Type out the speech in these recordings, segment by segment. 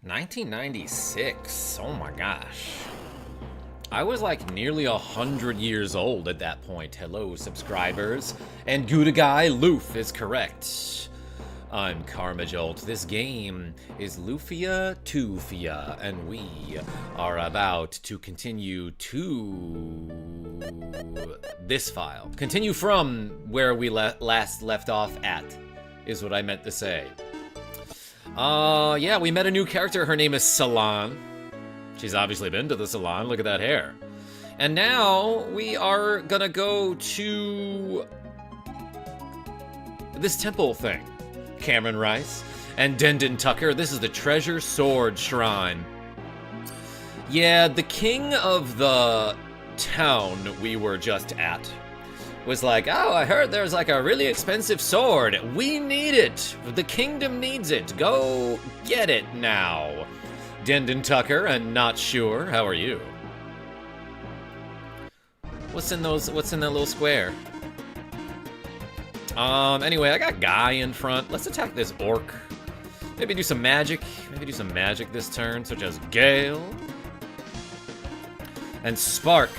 1996. Oh my gosh. I was like nearly 100 years old at that point. Hello, subscribers. And Gouda Guy Loof is correct. I'm KarmaJolt. This game is Lufia II, and we are about to continue to this file. Continue from where we last left off at, is what I meant to say. Yeah, we met a new character. Her name is Salon. She's obviously been to the salon. Look at that hair. And now we are gonna go to this temple thing. Cameron Rice and Dendon Tucker. This is the Treasure Sword Shrine. Yeah, the king of the town we were just at was like, oh, I heard there's like a really expensive sword. We need it. The kingdom needs it. Go get it now. Dendon Tucker and Not Sure. How are you? What's in that little square? Anyway, I got Guy in front. Let's attack this orc. Maybe do some magic. Maybe do some magic this turn, such as Gale. And Spark.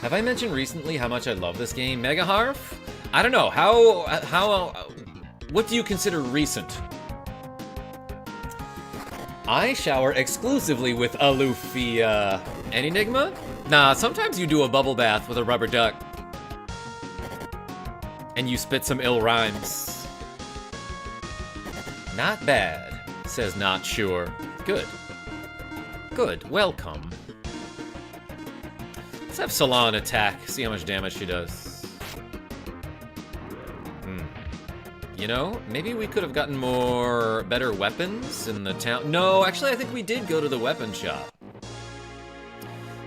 Have I mentioned recently how much I love this game? Mega Harf? I don't know. What do you consider recent? I shower exclusively with a Lufia. An Enigma? Nah, sometimes you do a bubble bath with a rubber duck. And you spit some ill rhymes. Not bad, says Not Sure. Good. Good, welcome. Let's have Salon attack, see how much damage she does. You know, maybe we could have gotten better weapons in the town. No, actually, I think we did go to the weapon shop.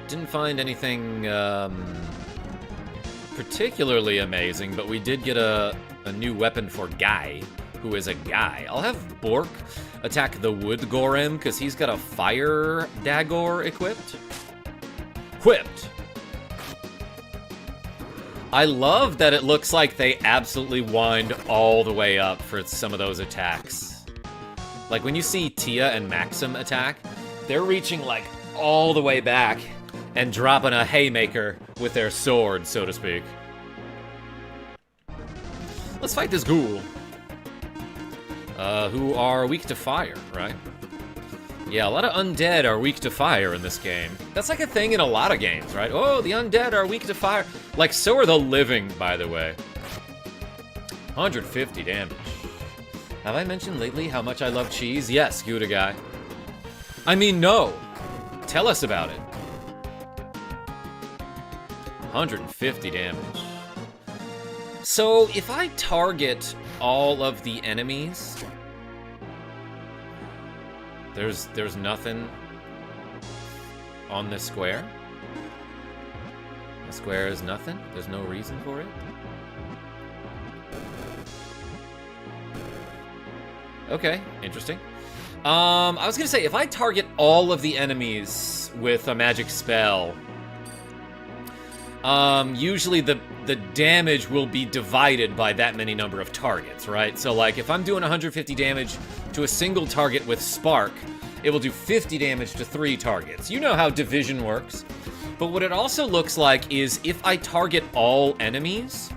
Didn't find anything, particularly amazing, but we did get a new weapon for Guy, who is a guy. I'll have Bork attack the Wood Gorem, because he's got a Fire Dagger equipped. Whipped. I love that it looks like they absolutely wind all the way up for some of those attacks. Like, when you see Tia and Maxim attack, they're reaching, like, all the way back and dropping a haymaker with their sword, so to speak. Let's fight this ghoul. Who are weak to fire, right? Yeah, a lot of undead are weak to fire in this game. That's like a thing in a lot of games, right? Oh, the undead are weak to fire. Like, so are the living, by the way. 150 damage. Have I mentioned lately how much I love cheese? Yes, Gouda Guy. I mean, no. Tell us about it. 150 damage. So, if I target all of the enemies, there's nothing on this square? The square is nothing? There's no reason for it? Okay, interesting. I was gonna say, if I target all of the enemies with a magic spell, usually the damage will be divided by that many number of targets, right? So, like, if I'm doing 150 damage to a single target with Spark, it will do 50 damage to 3 targets. You know how division works. But what it also looks like is if I target all enemies,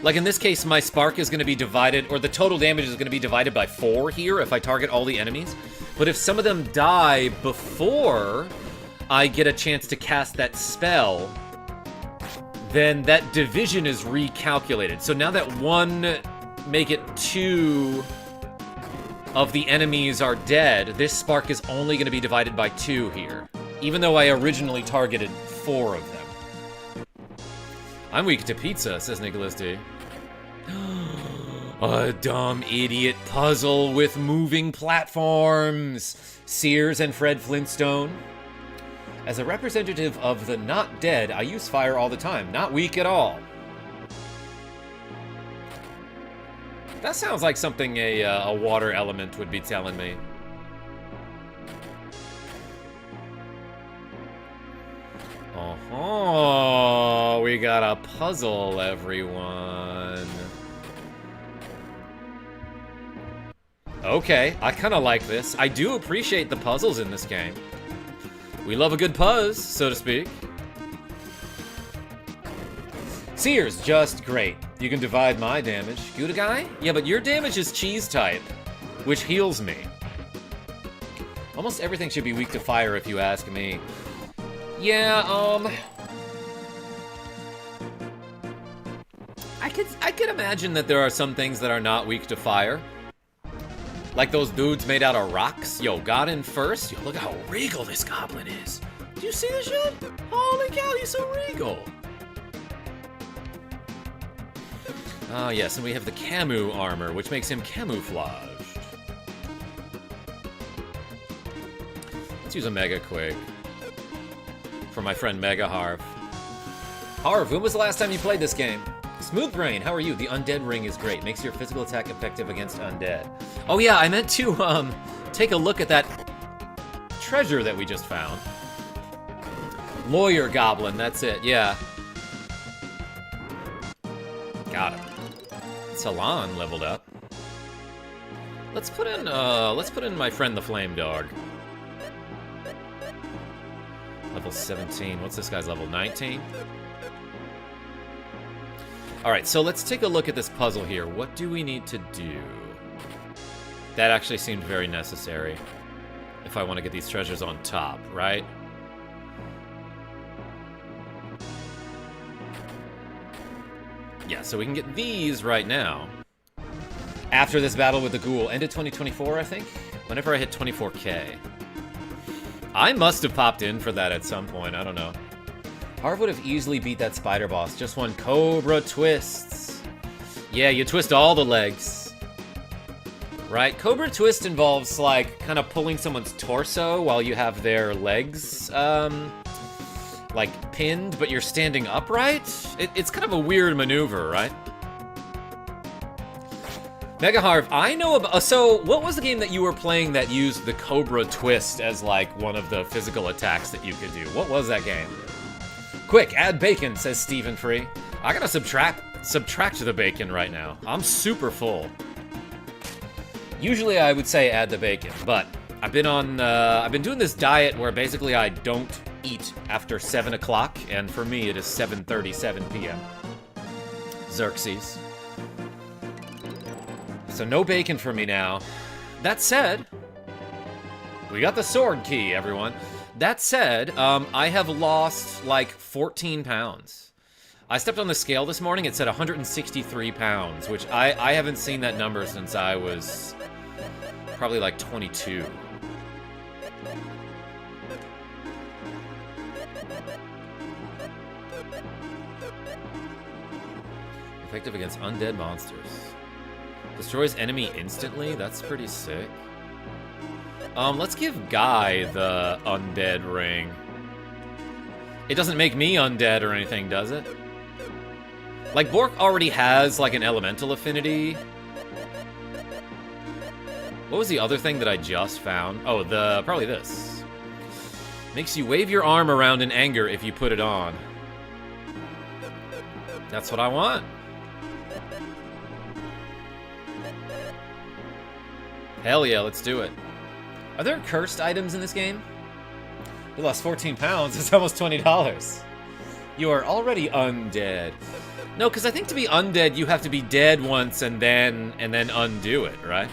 like in this case, my Spark is going to be divided, or the total damage is going to be divided by 4 here if I target all the enemies. But if some of them die before I get a chance to cast that spell, then that division is recalculated. So now that 2 of the enemies are dead, this Spark is only going to be divided by 2 here, even though I originally targeted 4 of them. I'm weak to pizza, says Nicholas D. A dumb idiot puzzle with moving platforms. Sears and Fred Flintstone. As a representative of the not dead, I use fire all the time. Not weak at all. That sounds like something a water element would be telling me. Oh, we got a puzzle, everyone. Okay, I kind of like this. I do appreciate the puzzles in this game. We love a good puzz, so to speak. Seer's just great. You can divide my damage. Gouda guy? Yeah, but your damage is cheese type, which heals me. Almost everything should be weak to fire if you ask me. Yeah, I could imagine that there are some things that are not weak to fire. Like those dudes made out of rocks. Yo, got in first. Yo, look how regal this goblin is. Do you see this shit? Holy cow, he's so regal. Ah, yes, and we have the Camu armor, which makes him camouflaged. Let's use a Mega quick. For my friend Mega Harv. Harv, when was the last time you played this game? Smooth Brain, how are you? The Undead Ring is great. Makes your physical attack effective against undead. Oh yeah, I meant to take a look at that treasure that we just found. Lawyer Goblin, that's it, yeah. Got him. Salon leveled up. Let's put in my friend the Flame Dog. Level 17. What's this guy's level? 19? Alright, so let's take a look at this puzzle here. What do we need to do? That actually seemed very necessary. If I want to get these treasures on top, right? Yeah, so we can get these right now. After this battle with the ghoul. Ended 2024, I think? Whenever I hit 24K. I must have popped in for that at some point, I don't know. Harv would have easily beat that spider boss. Just one Cobra twists. Yeah, you twist all the legs. Right? Cobra twist involves, like, kind of pulling someone's torso while you have their legs, like, pinned, but you're standing upright? It's kind of a weird maneuver, right? Mega Harv, I know about... So, what was the game that you were playing that used the Cobra twist as, like, one of the physical attacks that you could do? What was that game? Quick, add bacon, says Stephen Free. I gotta subtract the bacon right now. I'm super full. Usually I would say add the bacon, but I've been doing this diet where basically I don't eat after 7 o'clock, and for me it is 7:37 p.m. Xerxes. So no bacon for me now. That said, we got the sword key, everyone. That said, I have lost like 14 pounds. I stepped on the scale this morning, it said 163 pounds, which I haven't seen that number since I was probably like 22. Effective against undead monsters. Destroys enemy instantly? That's pretty sick. Let's give Guy the undead ring. It doesn't make me undead or anything, does it? Like, Bork already has, like, an elemental affinity. What was the other thing that I just found? Oh, probably this. Makes you wave your arm around in anger if you put it on. That's what I want. Hell yeah, let's do it. Are there cursed items in this game? You lost 14 pounds, it's almost $20. You are already undead. No, because I think to be undead, you have to be dead once and then undo it, right?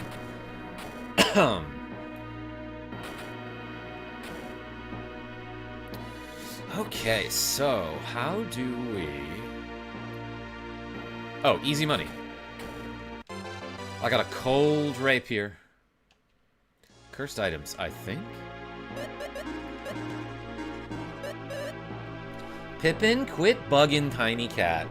Okay, so how do we... Oh, easy money. I got a cold rapier. Cursed items, I think. Pippin, quit bugging Tiny Cat.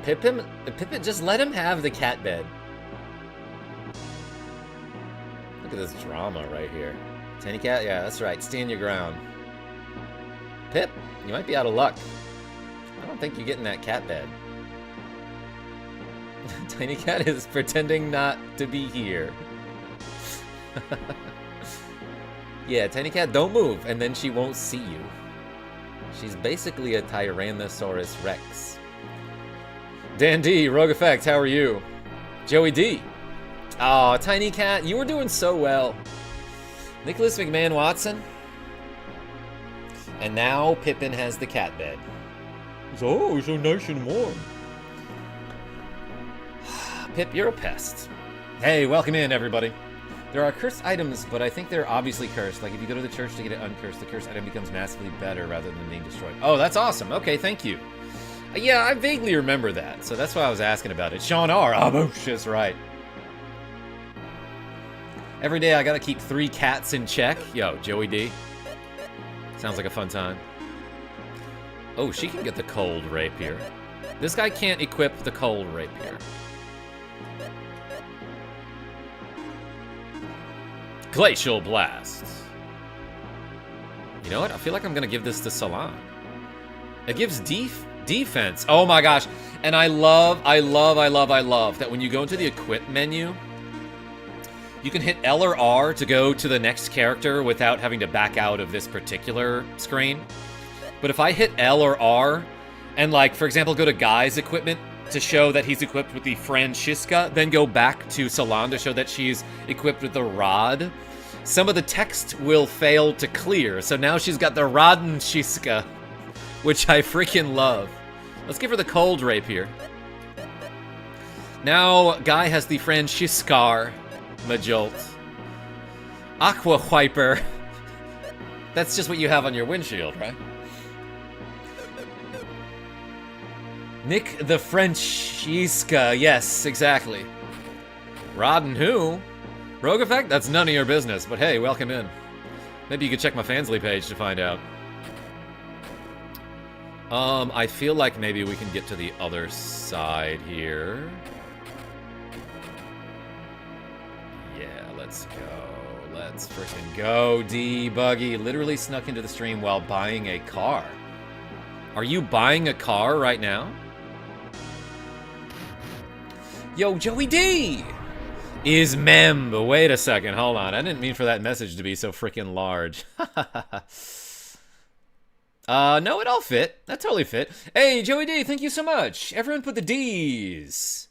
Pippin, just let him have the cat bed. Look at this drama right here. Tiny Cat, yeah, that's right. Stand your ground. Pip, you might be out of luck. I don't think you're getting that cat bed. Tiny Cat is pretending not to be here. Yeah, Tiny Cat, don't move, and then she won't see you. She's basically a Tyrannosaurus Rex. Dan D, Rogue Effect, how are you? Joey D. Aw, Tiny Cat, you were doing so well. Nicholas McMahon Watson. And now Pippin has the cat bed. Oh, so nice and warm. Pip, you're a pest. Hey, welcome in, everybody. There are cursed items, but I think they're obviously cursed. Like, if you go to the church to get it uncursed, the cursed item becomes massively better rather than being destroyed. Oh, that's awesome. Okay, thank you. Yeah, I vaguely remember that, so that's why I was asking about it. Sean R. Oh, just right. Every day I gotta keep 3 cats in check. Yo, Joey D. Sounds like a fun time. Oh, she can get the cold rapier. This guy can't equip the cold rapier. Glacial Blast. You know what? I feel like I'm gonna give this to Salon. It gives defense. Oh my gosh. And I love that when you go into the equip menu, you can hit L or R to go to the next character without having to back out of this particular screen. But if I hit L or R and, like, for example, go to Guy's equipment to show that he's equipped with the Francesca, then go back to Salon to show that she's equipped with the Rod, some of the text will fail to clear. So now she's got the Rodenschisca, which I freaking love. Let's give her the cold rapier. Now Guy has the Franciscar Majolt. Aqua Wiper. That's just what you have on your windshield, right? Nick the Francisca. Yes, exactly. Rod and who? Rogue Effect? That's none of your business, but hey, welcome in. Maybe you could check my Fansly page to find out. I feel like maybe we can get to the other side here. Yeah, let's go. Let's freaking go. D-Buggy literally snuck into the stream while buying a car. Are you buying a car right now? Yo, Joey D! Is Memb. Wait a second, hold on. I didn't mean for that message to be so freaking large. No, it all fit. That totally fit. Hey, Joey D, thank you so much. Everyone put the D's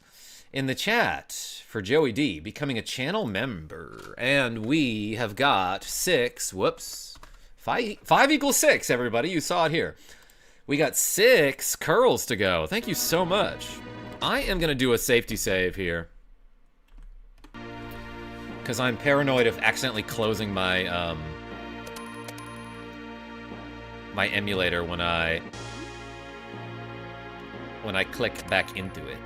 in the chat for Joey D becoming a channel member. And we have got 6, whoops. 5 equals 6, everybody. You saw it here. We got 6 curls to go. Thank you so much. I am going to do a safety save here, because I'm paranoid of accidentally closing my, my emulator when I click back into it.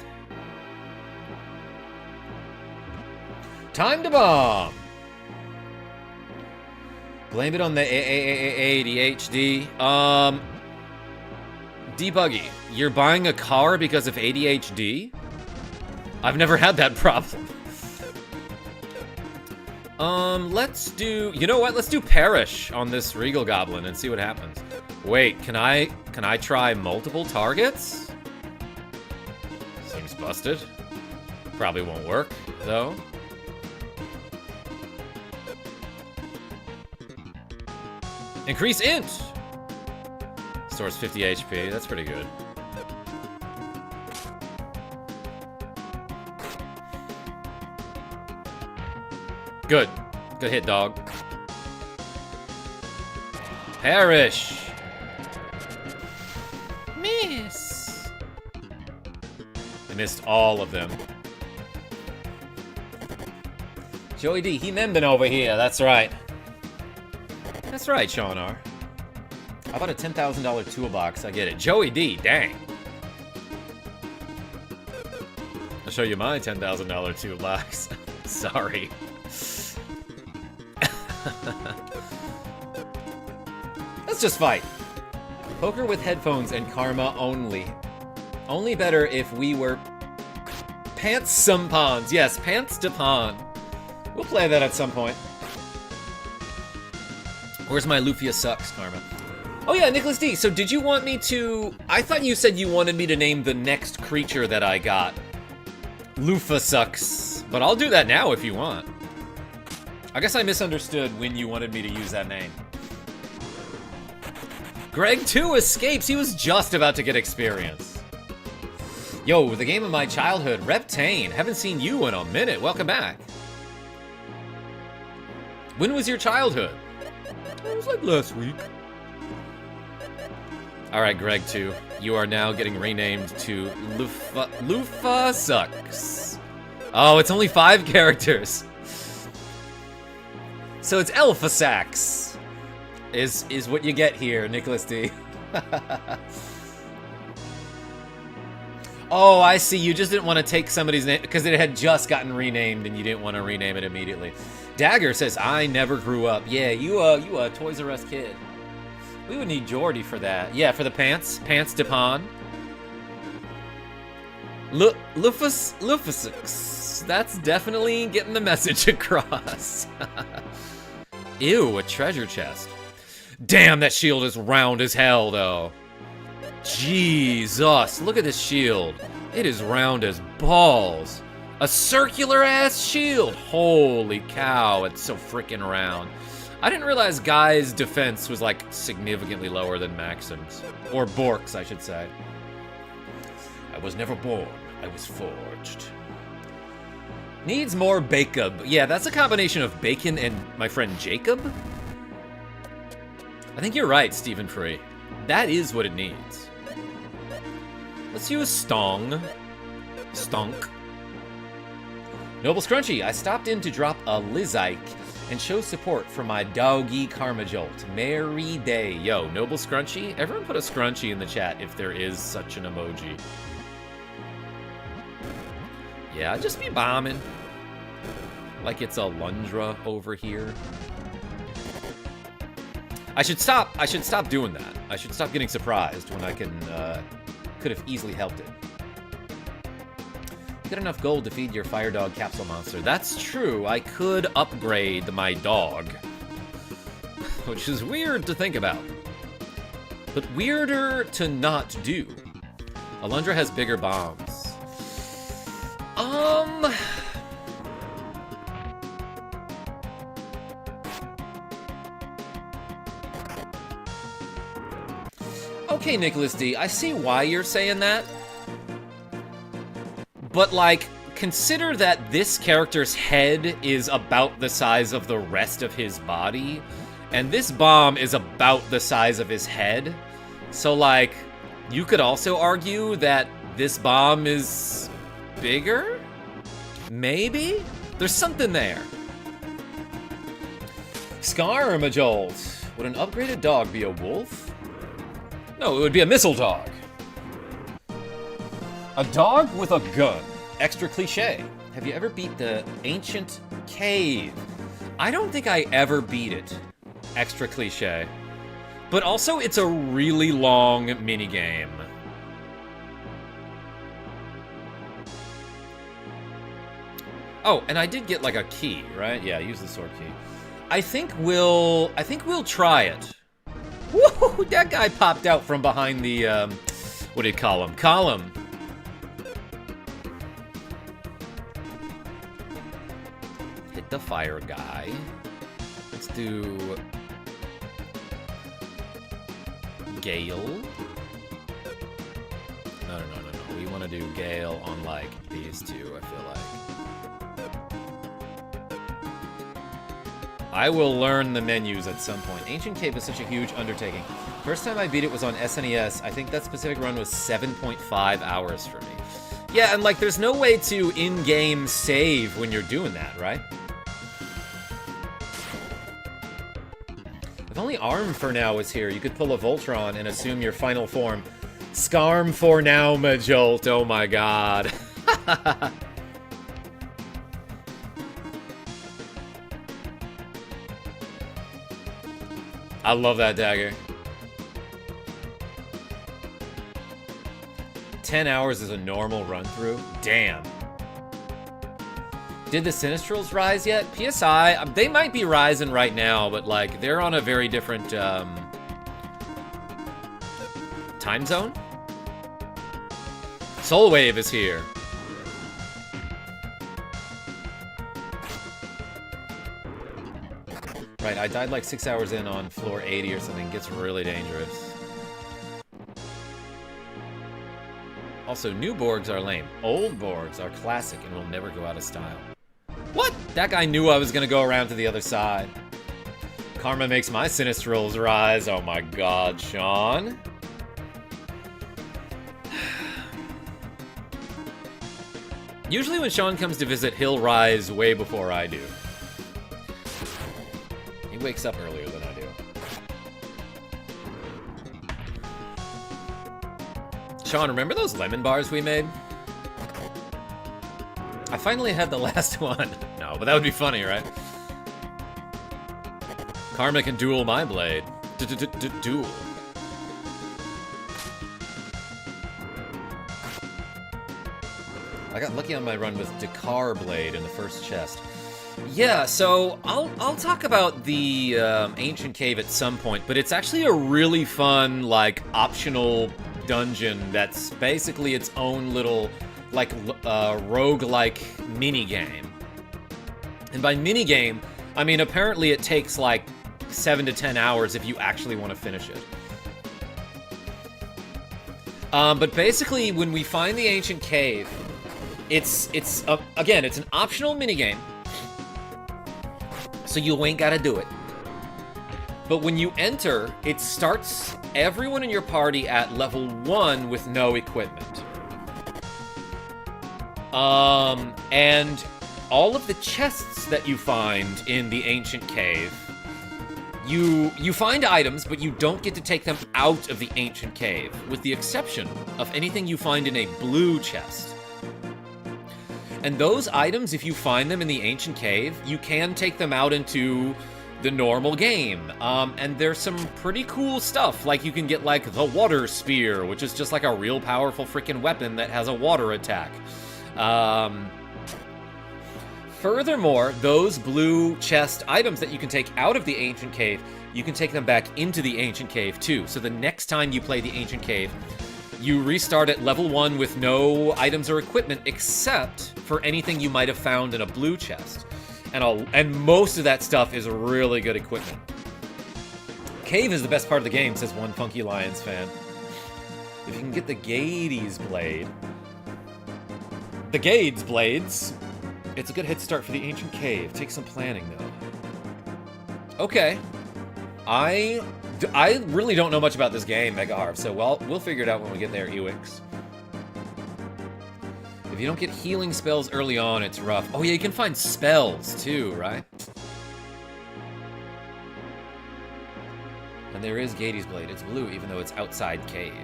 Time to bomb! Blame it on the ADHD. D-Buggy, you're buying a car because of ADHD? I've never had that problem. Let's do... You know what? Let's do Perish on this Regal Goblin and see what happens. Wait, can I try multiple targets? Seems busted. Probably won't work, though. Increase int! Stores 50 HP, that's pretty good. Good. Good hit, dog. Perish! Miss! I missed all of them. Joey D, he membin' over here, that's right. That's right, Sean R. How about a $10,000 toolbox? I get it. Joey D, dang. I'll show you my $10,000 toolbox. Sorry. Let's just fight. Poker with headphones and Karma only. Only better if we were pants some pawns. Yes, pants to pawn. We'll play that at some point. Where's my Lufia sucks, Karma? Oh yeah, Nicholas D. So did you want me to... I thought you said you wanted me to name the next creature that I got Lufa sucks. But I'll do that now if you want. I guess I misunderstood when you wanted me to use that name. Greg 2 escapes. He was just about to get experience. Yo, the game of my childhood, Reptane. Haven't seen you in a minute. Welcome back. When was your childhood? It was like last week. Alright, Greg 2. You are now getting renamed to Lufa Sucks. Oh, it's only 5 characters. So it's Alpha Sax. Is what you get here, Nicholas D. Oh, I see. You just didn't want to take somebody's name because it had just gotten renamed and you didn't want to rename it immediately. Dagger says, I never grew up. Yeah, you a Toys R Us kid. We would need Jordy for that. Yeah, for the pants. Pants Dupont. Lufus. That's definitely getting the message across. Ew, a treasure chest. Damn, that shield is round as hell, though. Jesus, look at this shield. It is round as balls. A circular-ass shield. Holy cow, it's so freaking round. I didn't realize Guy's defense was, like, significantly lower than Maxim's. Or Bork's, I should say. I was never born. I was forged. Needs more bacon. Yeah, that's a combination of bacon and my friend Jacob. I think you're right, Stephen Free. That is what it needs. Let's use Stong. Stunk. Noble Scrunchy, I stopped in to drop a Lizike and show support for my doggy KarmaJolt. Merry day. Yo, Noble Scrunchy? Everyone put a scrunchie in the chat if there is such an emoji. Yeah, just be bombing. Like it's a Lundra over here. I should stop doing that. I should stop getting surprised when I could have easily helped it. You get enough gold to feed your fire dog capsule monster. That's true. I could upgrade my dog. Which is weird to think about. But weirder to not do. Alundra has bigger bombs. Okay, Nicholas D, I see why you're saying that. But, like, consider that this character's head is about the size of the rest of his body, and this bomb is about the size of his head. So, like, you could also argue that this bomb is bigger? Maybe? There's something there. KarmaJolt. Would an upgraded dog be a wolf? No, it would be a missile dog. A dog with a gun. Extra cliche. Have you ever beat the ancient cave? I don't think I ever beat it. Extra cliche. But also, it's a really long minigame. Oh, and I did get like a key, right? Yeah, use the sword key. I think we'll try it. Woo! That guy popped out from behind the what do you call him? Column. Hit the fire guy. Let's do Gale. No. We want to do Gale on like these two, I feel like. I will learn the menus at some point. Ancient Cave is such a huge undertaking. First time I beat it was on SNES. I think that specific run was 7.5 hours for me. Yeah, and like there's no way to in-game save when you're doing that, right? If only Arm for Now was here, you could pull a Voltron and assume your final form. Scarm for now, Majolt. Oh my god. I love that dagger. 10 hours is a normal run-through? Damn. Did the Sinistrals rise yet? PSI, they might be rising right now, but like, they're on a very different, time zone? Soul Wave is here. Right, I died like 6 hours in on floor 80 or something. It gets really dangerous. Also, new Borgs are lame. Old Borgs are classic and will never go out of style. What? That guy knew I was gonna go around to the other side. Karma makes my Sinistrals rise. Oh my god, Sean. Usually when Sean comes to visit, he'll rise way before I do. He wakes up earlier than I do. Sean, remember those lemon bars we made? I finally had the last one. No, but that would be funny, right? Karma can duel my blade. Duel. I got lucky on my run with Dakar Blade in the first chest. Yeah, so I'll talk about the Ancient Cave at some point, but it's actually a really fun, like, optional dungeon that's basically its own little, like, roguelike minigame. And by minigame, I mean apparently it takes, like, 7 to 10 hours if you actually want to finish it. But basically, when we find the Ancient Cave, it's again, it's an optional minigame, so you ain't gotta do it. But when you enter, it starts everyone in your party at level 1 with no equipment. And all of the chests that you find in the Ancient Cave, you find items, but you don't get to take them out of the Ancient Cave, with the exception of anything you find in a blue chest. And those items, if you find them in the Ancient Cave, you can take them out into the normal game. And there's some pretty cool stuff, like you can get like the Water Spear, which is just like a real powerful freaking weapon that has a water attack. Furthermore, those blue chest items that you can take out of the Ancient Cave, you can take them back into the Ancient Cave too. So the next time you play the Ancient Cave, you restart at level 1 with no items or equipment except for anything you might have found in a blue chest. And most of that stuff is really good equipment. Cave is the best part of the game, says one Funky Lions fan. If you can get the Gades Blade. The Gades Blades. It's a good head start for the Ancient Cave. Take some planning, though. Okay. I really don't know much about this game, Mega Harv, so we'll figure it out when we get there, Ewix. If you don't get healing spells early on, it's rough. Oh yeah, you can find spells too, right? And there is Gades Blade. It's blue, even though it's outside cave.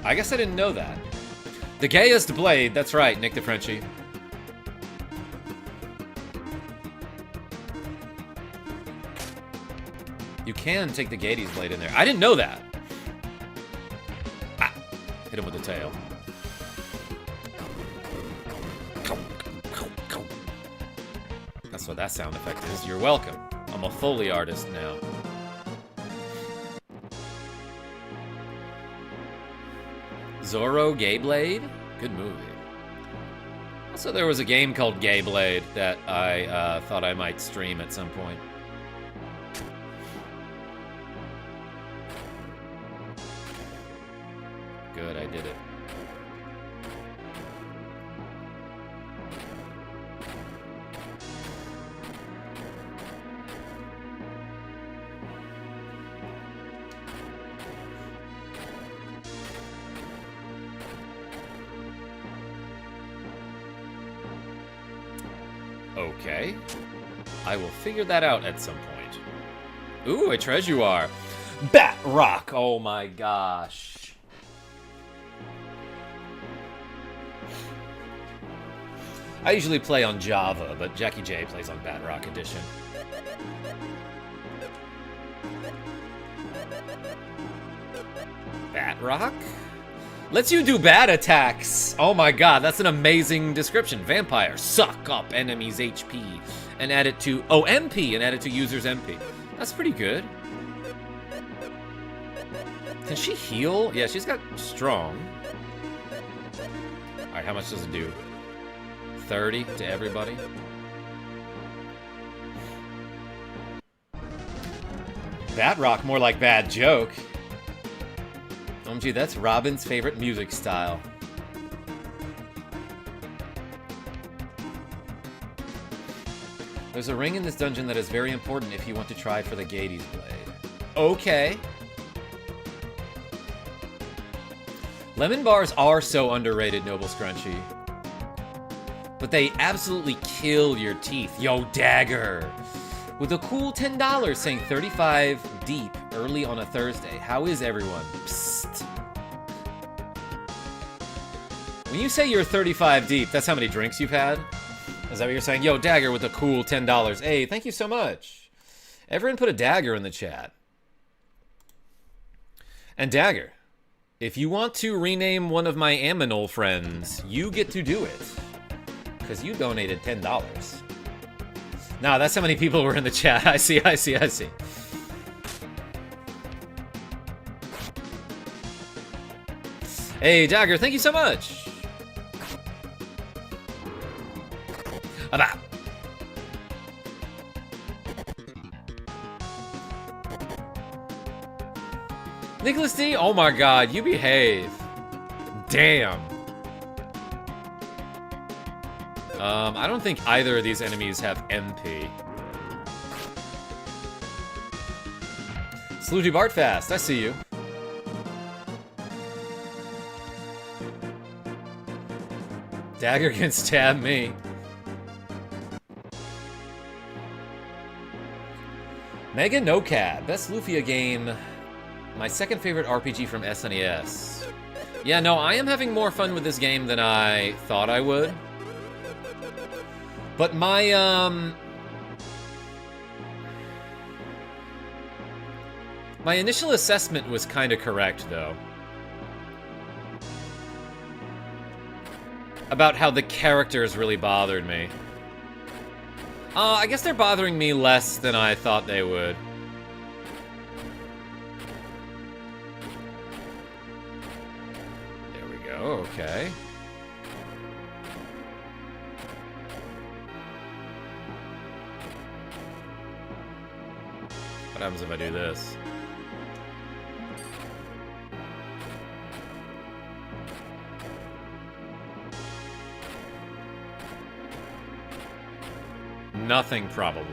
I guess I didn't know that. The gayest blade, that's right, Nick the Frenchie. You can take the Gades Blade in there. I didn't know that. Ah, hit him with the tail. That's what that sound effect is. You're welcome. I'm a Foley artist now. Zorro Gay Blade? Good movie. Also, there was a game called Gay Blade that I thought I might stream at some point. Good, I did it. Okay. I will figure that out at some point. Ooh, a Treasuar. Bat Rock! Oh my gosh. I usually play on Java, but Jackie J plays on Bat Rock Edition. Bat Rock? Lets you do bat attacks. Oh my god, that's an amazing description. Vampire, suck up enemies' HP and add it to, oh, MP, and add it to user's MP. That's pretty good. Can she heal? Yeah, she's got strong. All right, how much does it do? 30 to everybody. Bad rock, more like bad joke. OMG, that's Robin's favorite music style. There's a ring in this dungeon that is very important if you want to try for the Gades blade. Okay. Lemon bars are so underrated, Noble Scrunchy. But they absolutely kill your teeth. Yo, Dagger! With a cool $10 saying 35 deep early on a Thursday. How is everyone? Psst. When you say you're 35 deep, that's how many drinks you've had? Is that what you're saying? Yo, Dagger with a cool $10. Hey, thank you so much. Everyone put a Dagger in the chat. And Dagger, if you want to rename one of my Aminol friends, you get to do it. Because you donated $10. Nah, that's how many people were in the chat. I see. Hey, Dagger, thank you so much. About. Nicholas D, oh my god, you behave. Damn. I don't think either of these enemies have MP. Salute you, Bartfast, I see you. Dagger can stab me. Mega No Cat, best Lufia game. My second favorite RPG from SNES. Yeah, no, I am having more fun with this game than I thought I would. But my initial assessment was kind of correct, though. About how the characters really bothered me. I guess they're bothering me less than I thought they would. There we go, okay. What happens if I do this? Nothing, probably.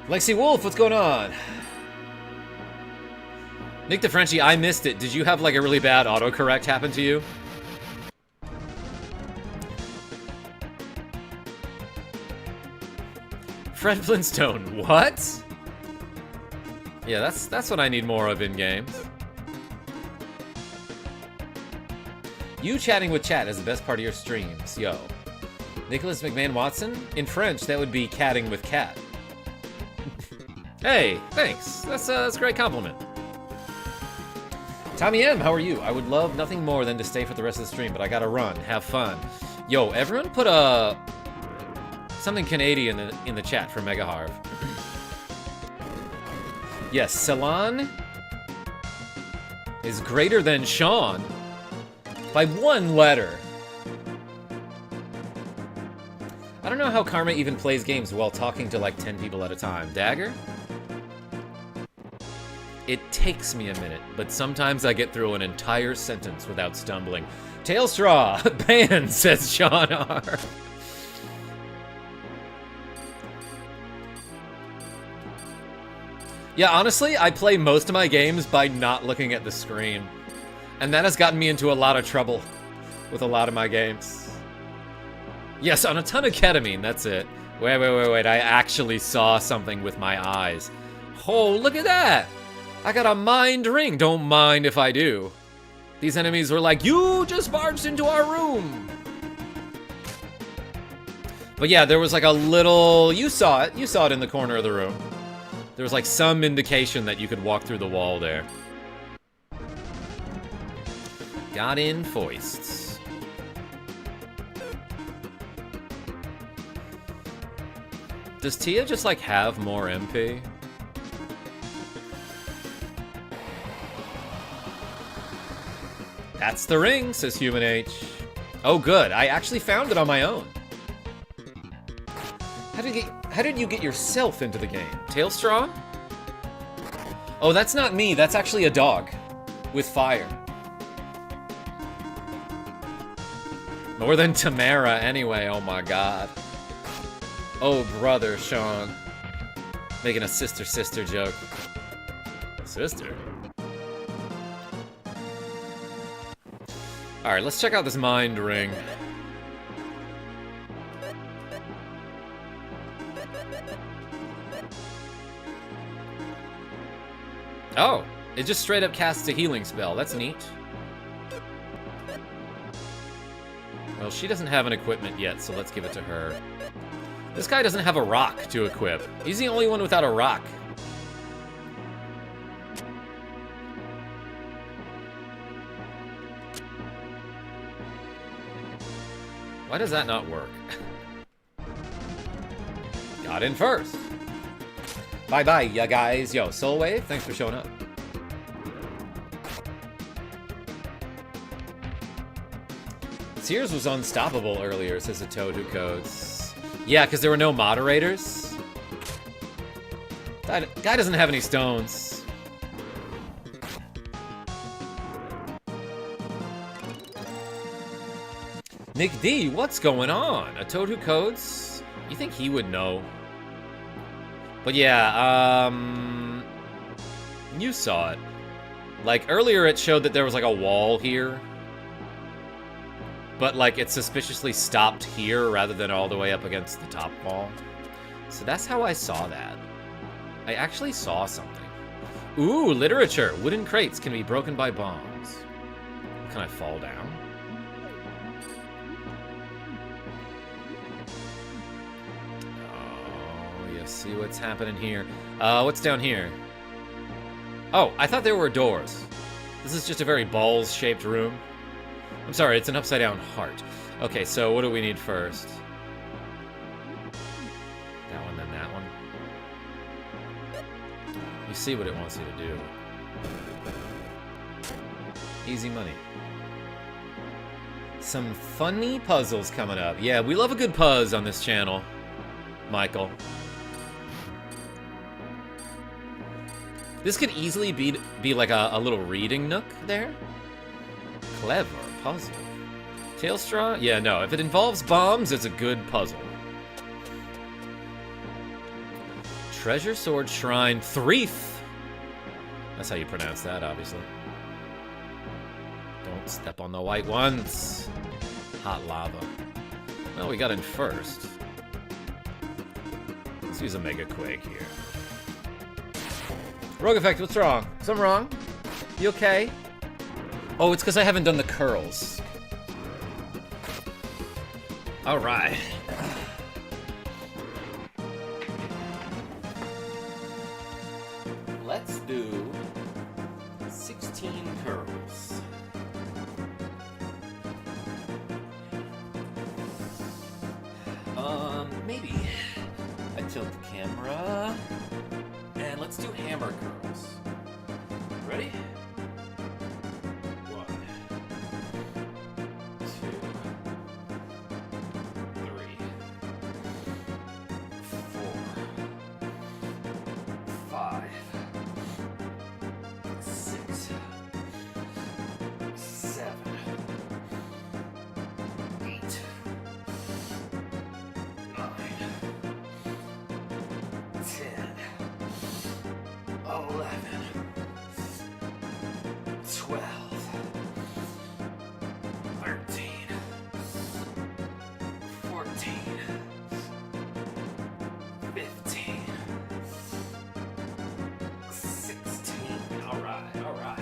Lexi Wolf, what's going on? Nick DeFrenchie, I missed it. Did you have like a really bad autocorrect happen to you? Fred Flintstone, what? Yeah, that's what I need more of in games. You chatting with chat is the best part of your streams, yo. Nicholas McMahon Watson? In French, that would be catting with cat. Hey, thanks. That's a great compliment. Tommy M, how are you? I would love nothing more than to stay for the rest of the stream, but I gotta run. Have fun. Yo, everyone put something Canadian in the chat for Mega Harv. Yes, Celan is greater than Sean. By one letter. I don't know how Karma even plays games while talking to like 10 people at a time. Dagger? It takes me a minute, but sometimes I get through an entire sentence without stumbling. Tailstraw! Ban, says Sean R. Yeah, honestly, I play most of my games by not looking at the screen. And that has gotten me into a lot of trouble with a lot of my games. Yes, on a ton of ketamine, that's it. Wait, I actually saw something with my eyes. Oh, look at that! I got a mind ring, don't mind if I do. These enemies were like, you just barged into our room! But yeah, there was like a little, you saw it in the corner of the room. There was like some indication that you could walk through the wall there. Got in foists. Does Tia just like have more MP? That's the ring, says Human H. Oh good, I actually found it on my own. How did you get yourself into the game? Tailstraw? Oh, that's not me. That's actually a dog with fire. More than Tamara, anyway. Oh my god. Oh, brother, Sean. Making a sister joke. Sister? Alright, let's check out this mind ring. Oh, it just straight up casts a healing spell. That's neat. Well, she doesn't have an equipment yet, so let's give it to her. This guy doesn't have a rock to equip. He's the only one without a rock. Why does that not work? Got in first. Bye-bye, ya guys. Yo, Soul Wave, thanks for showing up. Sears was unstoppable earlier, says a Toad who codes. Yeah, because there were no moderators. Guy doesn't have any stones. Nick D, what's going on? A Toad who codes? You think he would know? But yeah, you saw it. Like, earlier it showed that there was like a wall here. But like, it suspiciously stopped here rather than all the way up against the top wall. So that's how I saw that. I actually saw something. Ooh, literature. Wooden crates can be broken by bombs. Can I fall down? Oh, you see what's happening here. What's down here? Oh, I thought there were doors. This is just a very balls-shaped room. I'm sorry, it's an upside-down heart. Okay, so what do we need first? That one, then that one. You see what it wants you to do. Easy money. Some funny puzzles coming up. Yeah, we love a good puzz on this channel, Michael. This could easily be like a little reading nook there. Clever puzzle. Tailstraw? Yeah, no. If it involves bombs, it's a good puzzle. Treasure Sword Shrine Threef. That's how you pronounce that, obviously. Don't step on the white ones. Hot lava. Well, we got in first. Let's use a Mega Quake here. Rogue Effect, what's wrong? Something wrong? You okay? Oh, it's because I haven't done the curls. All right. Let's do 16 curls. Maybe I tilt the camera. And let's do hammer curls. Ready? 1, 2, 3, 4, 5, 6, 7, 8, 9, 10, 11, 12, 13, 14, 15, 16. All right, all right.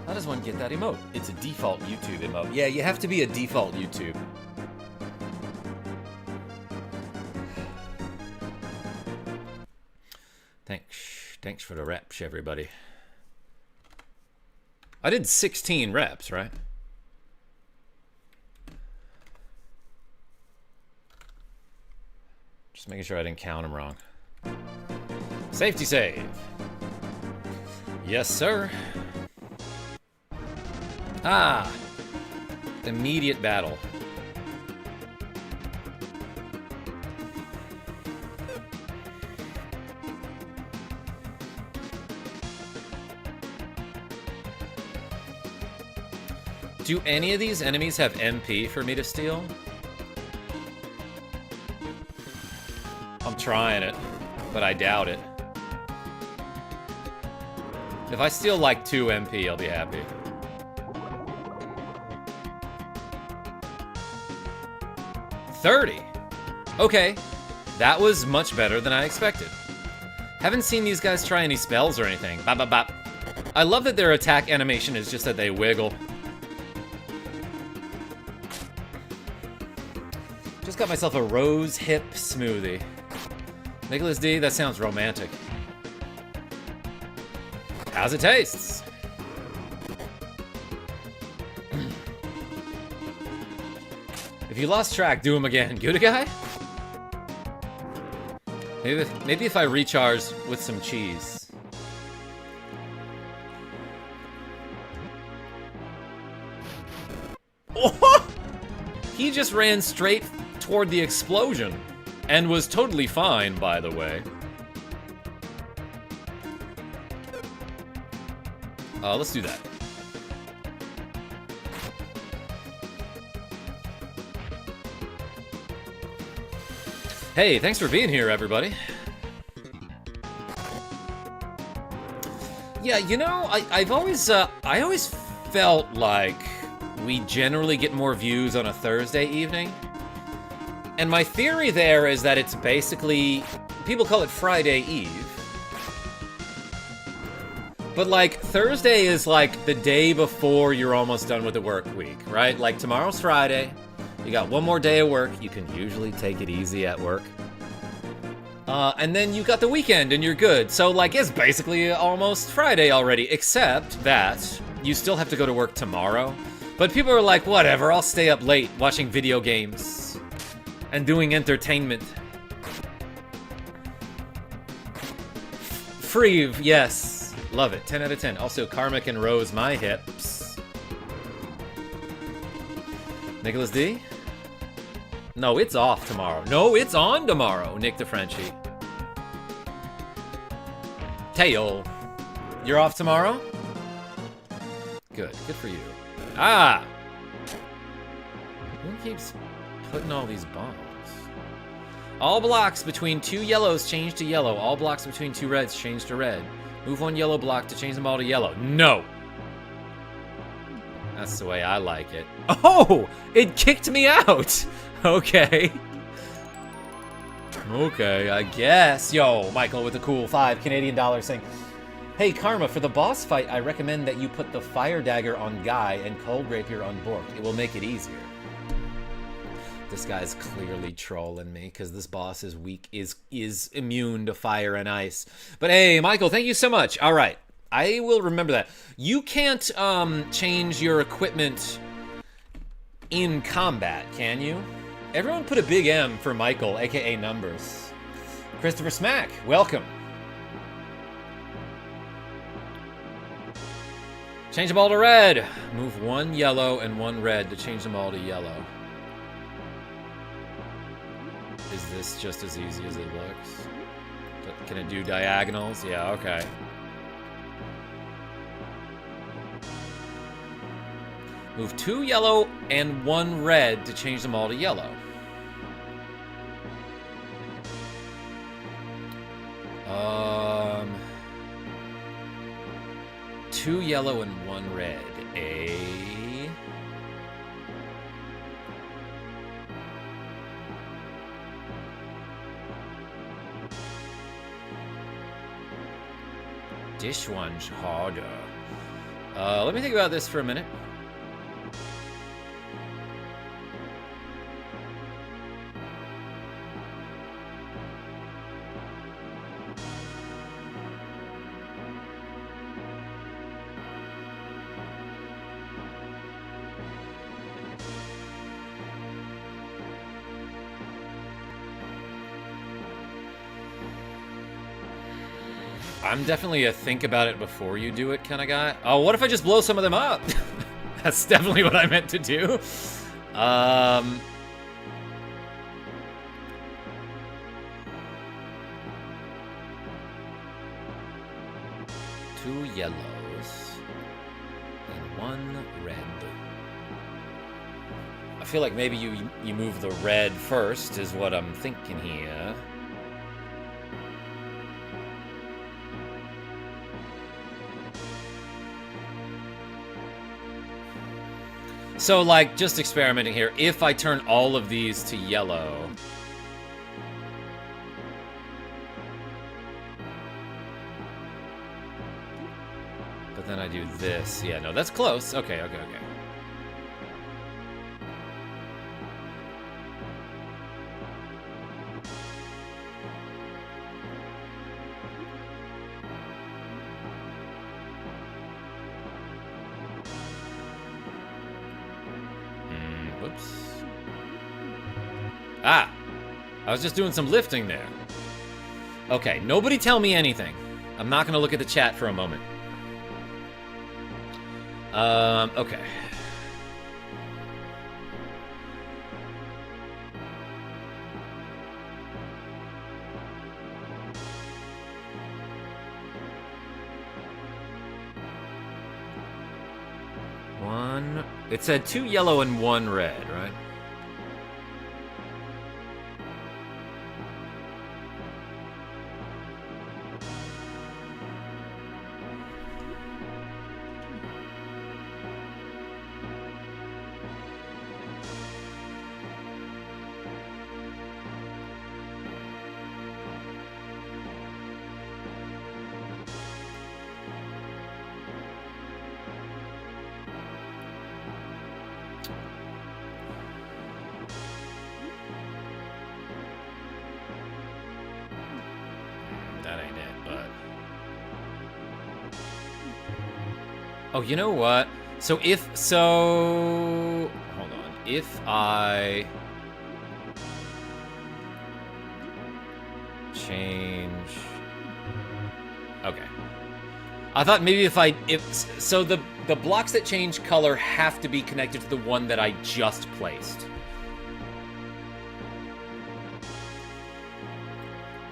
How does one get that emote? It's a default YouTube emote. Yeah, you have to be a default YouTube. Thanks for the reps, everybody. I did 16 reps, right? Just making sure I didn't count them wrong. Safety save. Yes, sir. Ah! Immediate battle. Do any of these enemies have MP for me to steal? I'm trying it, but I doubt it. If I steal like 2 MP, I'll be happy. $30. Okay, that was much better than I expected. Haven't seen these guys try any spells or anything. Bop, bop, bop. I love that their attack animation is just that they wiggle. Just got myself a rose hip smoothie. Nicholas D, that sounds romantic. How's it taste? If you lost track, do them again. Good guy? Maybe if I recharge with some cheese. Oh! He just ran straight toward the explosion. And was totally fine, by the way. Let's do that. Hey, thanks for being here, everybody. Yeah, you know, I always felt like we generally get more views on a Thursday evening. And my theory there is that it's basically, people call it Friday Eve. But like, Thursday is like the day before you're almost done with the work week, right? Like, tomorrow's Friday, you got one more day of work, you can usually take it easy at work. And then you got the weekend and you're good. So like, it's basically almost Friday already, except that you still have to go to work tomorrow. But people are like, whatever, I'll stay up late watching video games. And doing entertainment. Free, yes. Love it. 10 out of 10. Also, Karma can rose my hips. Nicholas D? No, it's off tomorrow. No, it's on tomorrow, Nick the Frenchie. Tail. You're off tomorrow? Good. Good for you. Ah! Who keeps putting all these bombs? All blocks between 2 yellows change to yellow. All blocks between 2 reds change to red. Move 1 yellow block to change them all to yellow. No! That's the way I like it. Oh! It kicked me out! Okay. Okay, I guess. Yo, Michael with the cool 5 Canadian dollars saying, hey, Karma, for the boss fight, I recommend that you put the fire dagger on Guy and cold rapier on Bork. It will make it easier. This guy's clearly trolling me because this boss is weak, is immune to fire and ice. But hey, Michael, thank you so much. All right, I will remember that. You can't change your equipment in combat, can you? Everyone put a big M for Michael, aka Numbers. Christopher Smack, welcome. Change them all to red. Move 1 yellow and 1 red to change them all to yellow. Is this just as easy as it looks? Can it do diagonals? Yeah, okay. Move 2 yellow and 1 red to change them all to yellow. 2 yellow and 1 red. This one's harder. Let me think about this for a minute. I'm definitely a think about it before you do it kind of guy. Oh, what if I just blow some of them up? That's definitely what I meant to do. 2 yellows and 1 red. I feel like maybe you move the red first is what I'm thinking here. So, like, just experimenting here. If I turn all of these to yellow... But then I do this. Yeah, no, that's close. Okay, okay, okay. Whoops. Ah! I was just doing some lifting there. Okay, nobody tell me anything. I'm not gonna look at the chat for a moment. Okay. It said 2 yellow and 1 red, right? Oh, you know what? So hold on. If I change... Okay. I thought maybe so the blocks that change color have to be connected to the one that I just placed.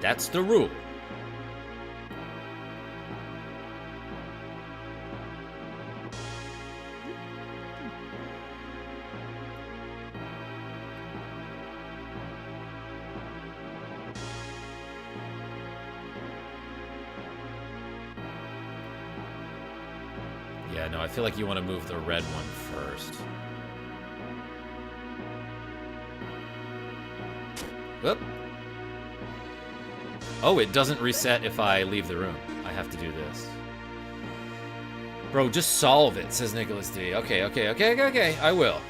That's the rule. Yeah, no, I feel like you want to move the red one first. Whoop. Oh, it doesn't reset if I leave the room. I have to do this. Bro, just solve it, says Nicholas D. Okay, okay, okay, okay, okay. I will.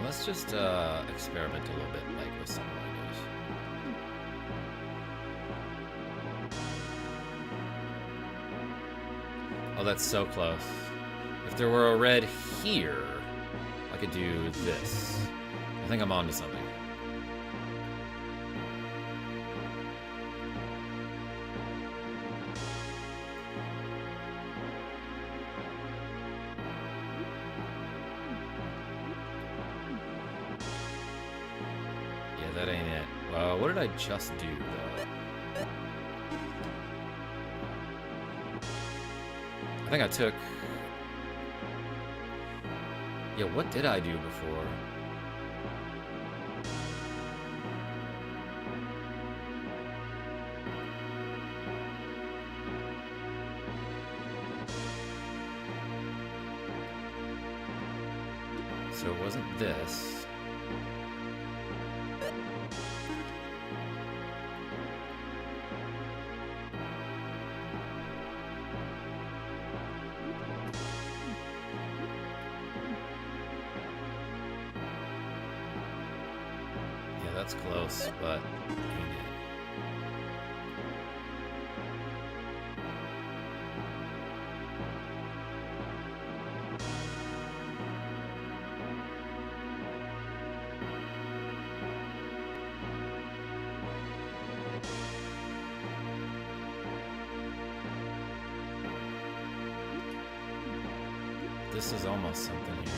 Let's just experiment a little bit, like with some windows. Oh, that's so close. If there were a red here, I could do this. I think I'm onto something. That ain't it. What did I just do, though? I think I took... Yeah, what did I do before? So it wasn't this. That's close, but ain't it. this is almost something here.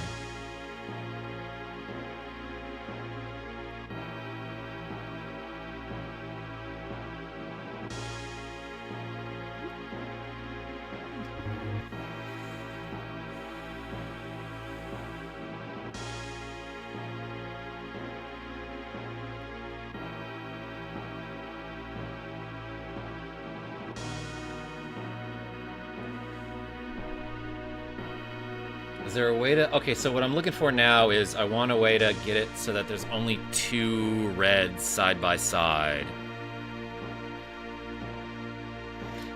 Is there a way to... Okay, so what I'm looking for now is I want a way to get it so that there's only 2 reds side by side.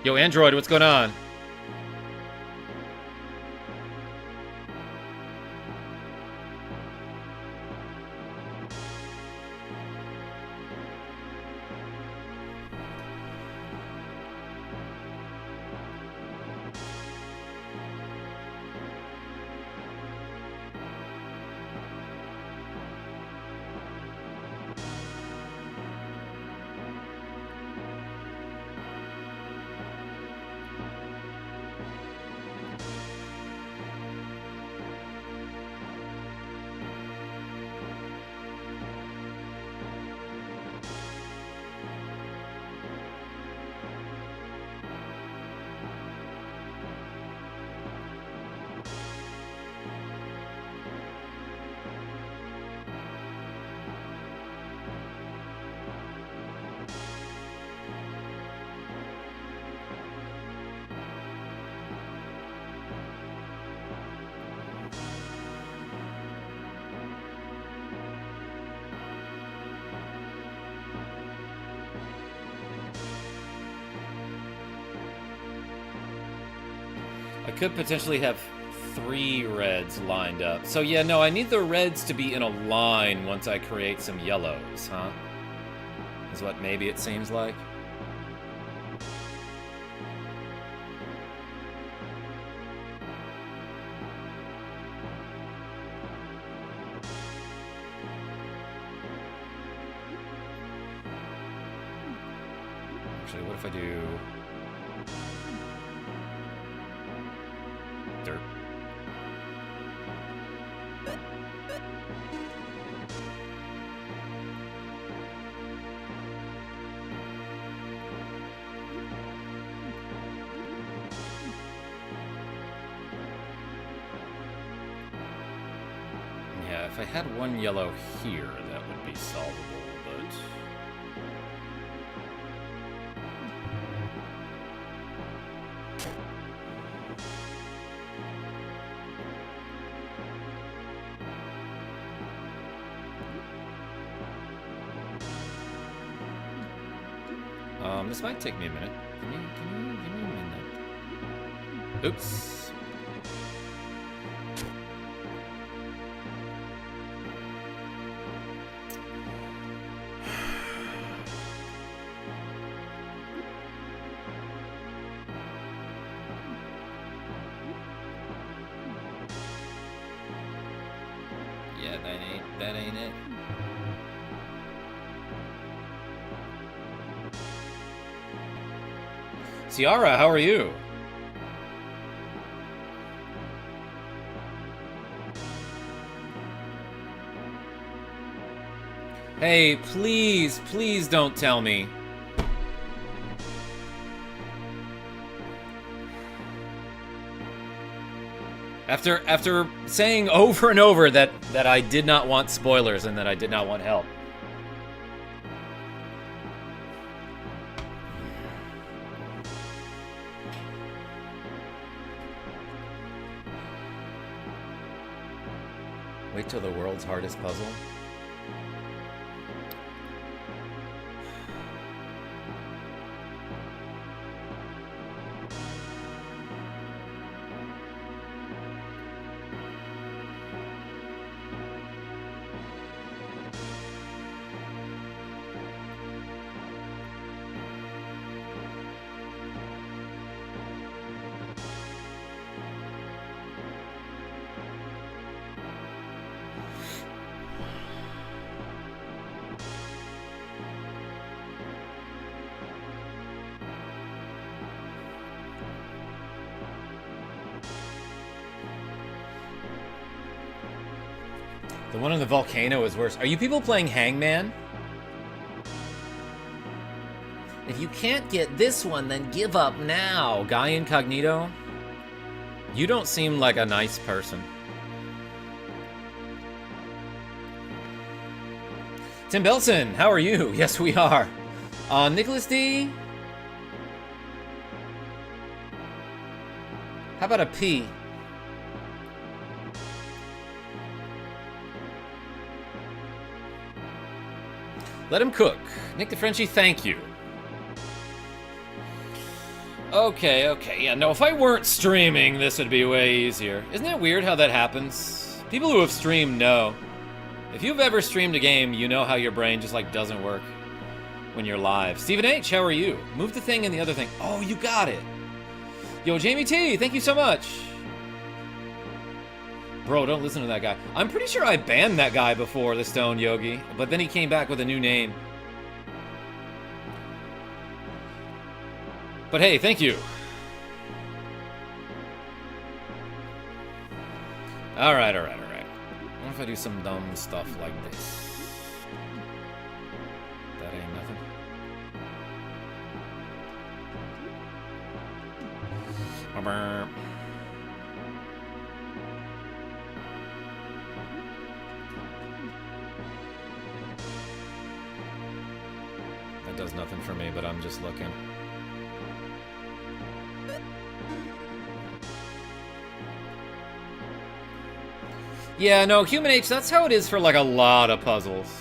Yo, Android, what's going on? I could potentially have 3 reds lined up. So yeah, no, I need the reds to be in a line once I create some yellows, huh? Is what maybe it seems like. Actually, what if I do... dirt? Yeah, if I had 1 yellow here, that would be solvable, but... this might take me a minute. Give me a minute. Oops. Yeah, that ain't it. Ciara, how are you? Hey, please, please don't tell me. After saying over and over that I did not want spoilers and that I did not want help. Wait till the world's hardest puzzle. The one on the volcano is worse. Are you people playing Hangman? If you can't get this one, then give up now. Guy Incognito? You don't seem like a nice person. Tim Belson, how are you? Yes, we are. Nicholas D? How about a P? Let him cook. Nick DeFrenchie, thank you. Okay. Yeah, no, if I weren't streaming, this would be way easier. Isn't it weird how that happens? People who have streamed know. If you've ever streamed a game, you know how your brain just, like, doesn't work when you're live. Stephen H., how are you? Move the thing and the other thing. Oh, you got it. Yo, Jamie T, thank you so much. Bro, don't listen to that guy. I'm pretty sure I banned that guy before, the Stone Yogi, but then he came back with a new name. But hey, thank you. Alright. What if I do some dumb stuff like this? That ain't nothing. That does nothing for me, but I'm just looking. Yeah, no, Human H, that's how it is for, like, a lot of puzzles.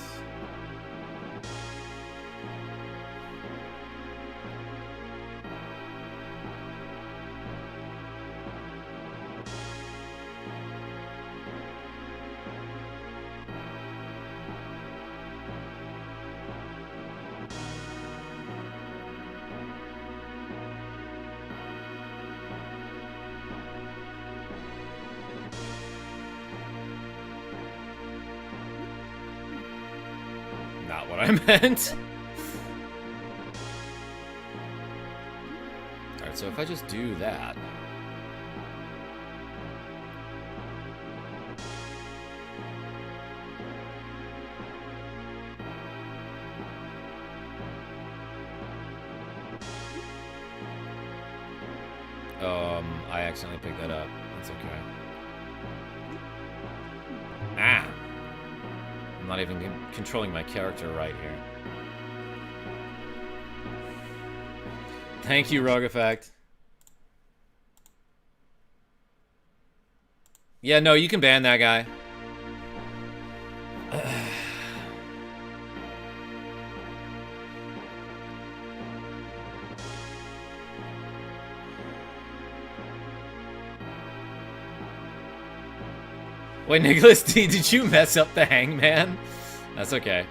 Not what I meant. Alright, so if I just do that. I accidentally picked that up. That's okay. Ah! I'm not even controlling my character right here. Thank you, Rogue Effect. Yeah, no, you can ban that guy. Wait, Nicholas D, did you mess up the Hangman? That's okay.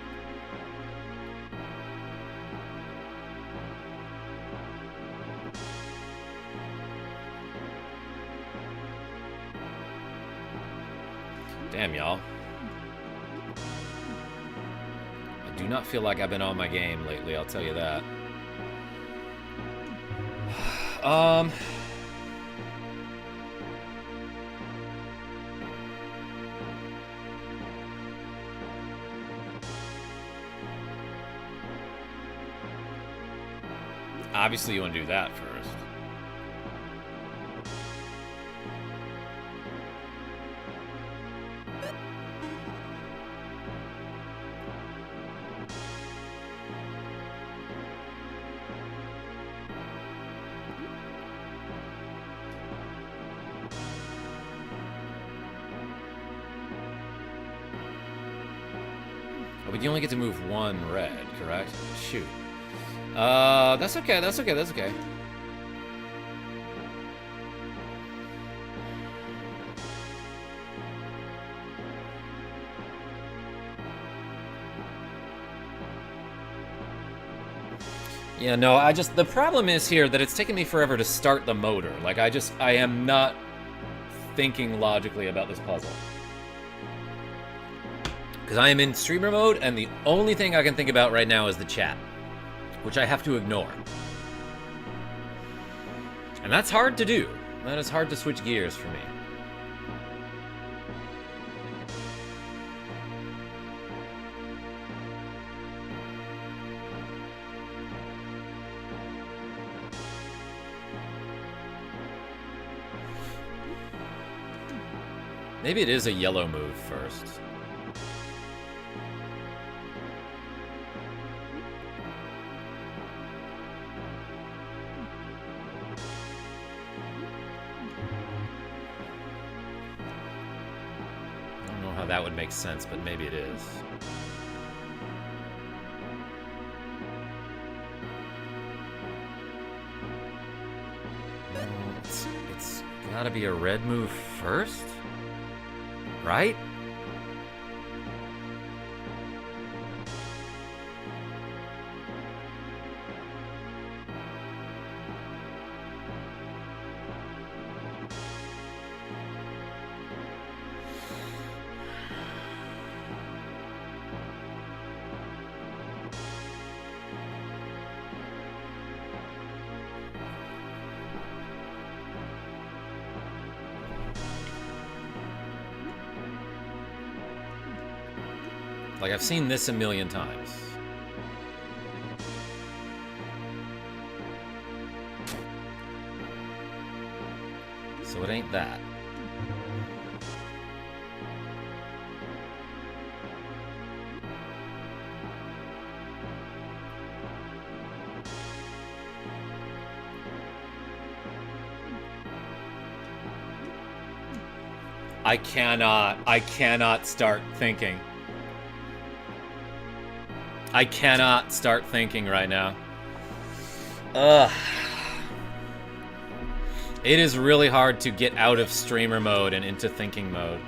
Damn, y'all. I do not feel like I've been on my game lately, I'll tell you that. Obviously, you want to do that first. Oh, but you only get to move one red, correct? Shoot. That's okay, that's okay, that's okay. Yeah, no, the problem is here that it's taken me forever to start the motor. Like, I am not thinking logically about this puzzle. Because I am in streamer mode, and the only thing I can think about right now is the chat, which I have to ignore. And that's hard to do. That is hard to switch gears for me. Maybe it is a yellow move first. I don't know how that would make sense, but maybe it is. It's gotta be a red move first? Right? Like, I've seen this a million times. So it ain't that. I cannot start thinking. I cannot start thinking right now. Ugh. It is really hard to get out of streamer mode and into thinking mode.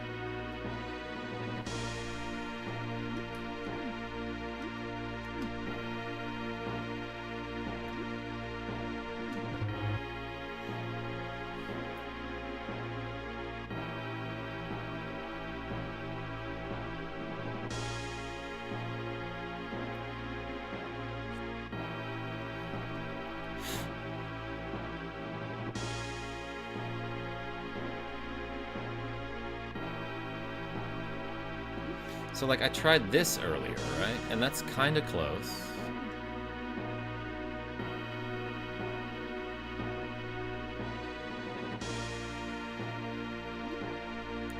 So, like, I tried this earlier, right? And that's kind of close.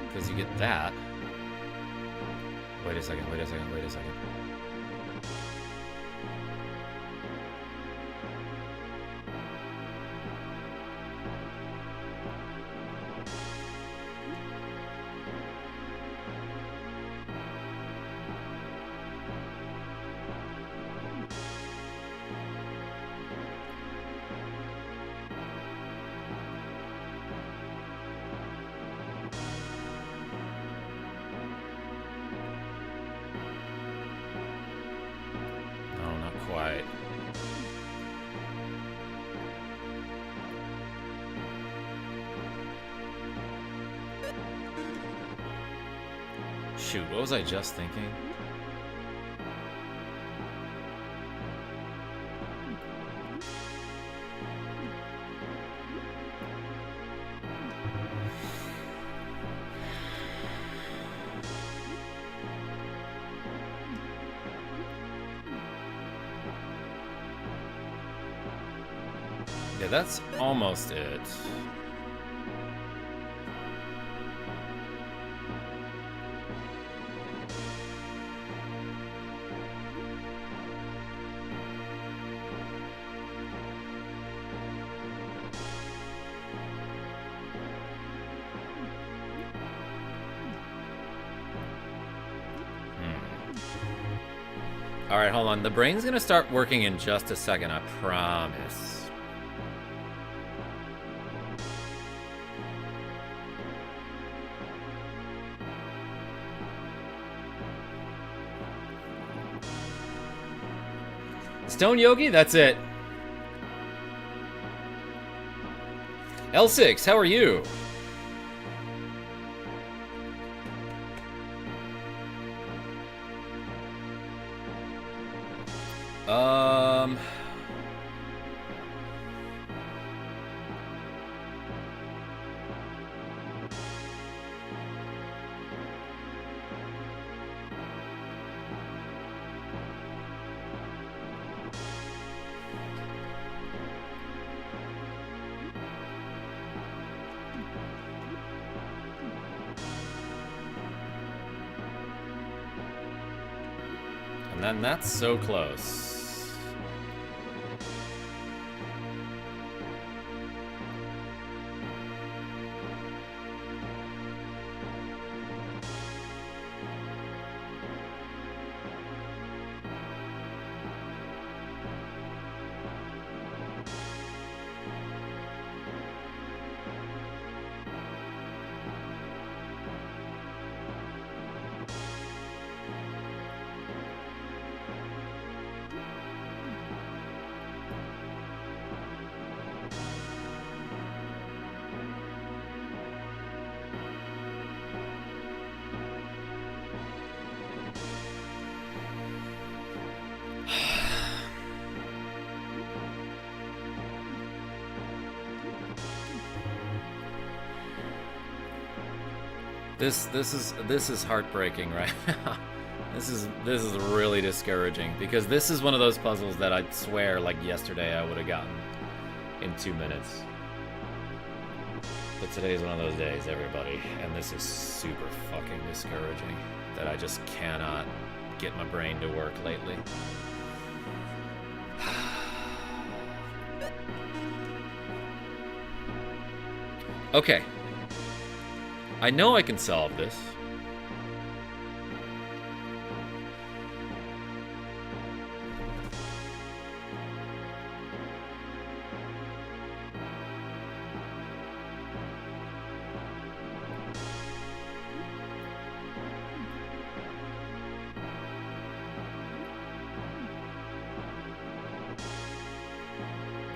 Because you get that. Wait a second, wait a second, wait a second. Shoot, what was I just thinking? Yeah, that's almost it. Alright, hold on. The brain's gonna start working in just a second, I promise. Stone Yogi, that's it. L6, how are you? And then that's so close. This is heartbreaking right now. This is really discouraging because this is one of those puzzles that I swear like yesterday I would have gotten in 2 minutes. But today is one of those days, everybody, and this is super fucking discouraging that I just cannot get my brain to work lately. Okay. I know I can solve this.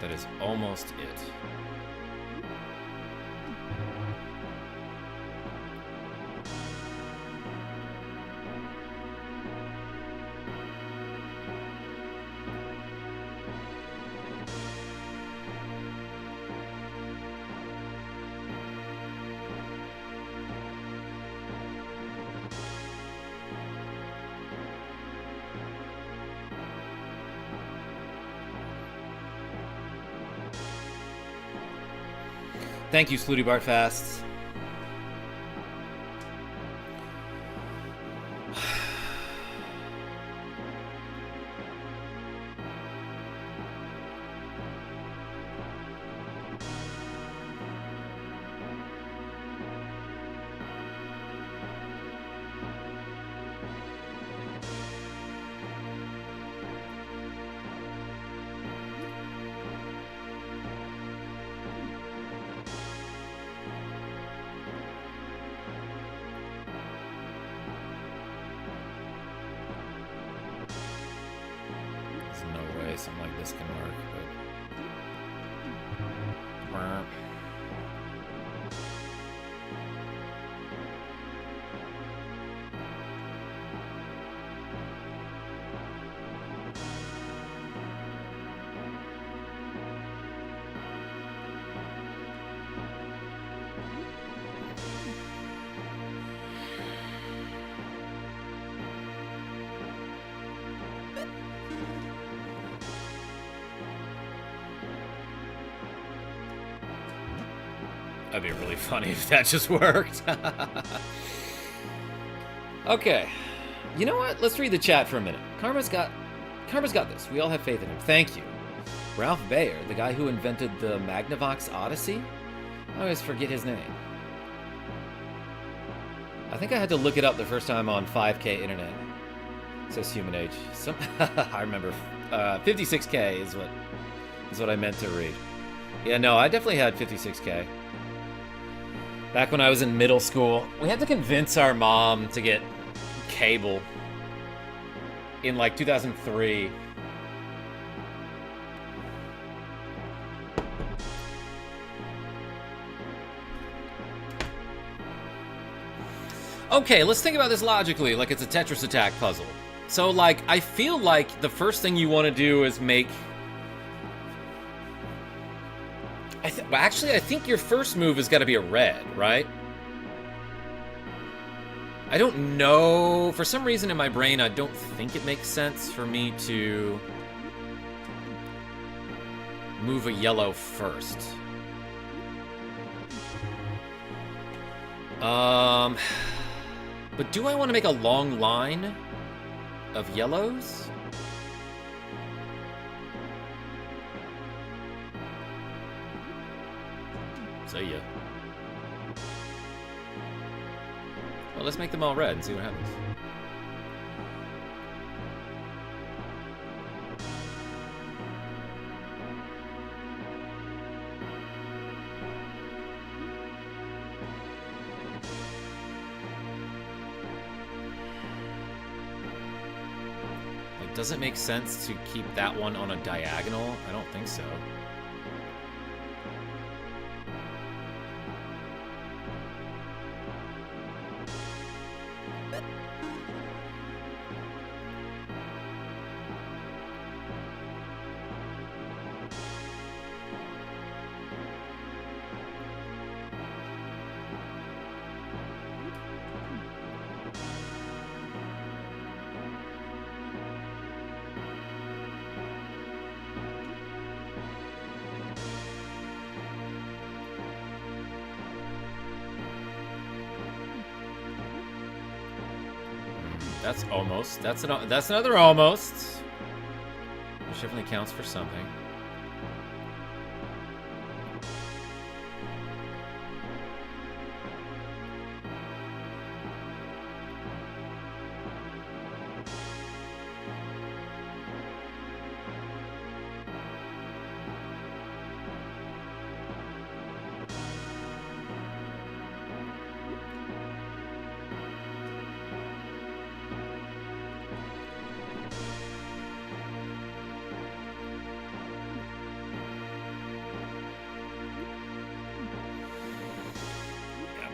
That is almost it. Thank you, Slooty Bartfast. Something like this can work, but... That'd be really funny if that just worked. Okay. You know what? Let's read the chat for a minute. Karma's got this. We all have faith in him. Thank you. Ralph Bayer, the guy who invented the Magnavox Odyssey? I always forget his name. I think I had to look it up the first time on 5K internet. It says human age. I remember 56K is what I meant to read. Yeah, no, I definitely had 56K. Back when I was in middle school, we had to convince our mom to get cable in like 2003. Okay, let's think about this logically, like it's a Tetris attack puzzle. So, like, I feel like the first thing you want to do is make... Actually, I think your first move has got to be a red, right? I don't know. For some reason in my brain, I don't think it makes sense for me to move a yellow first. But do I want to make a long line of yellows? So yeah. Well, let's make them all red and see what happens. Like, does it make sense to keep that one on a diagonal? I don't think so. That's almost. That's another almost. Which definitely counts for something.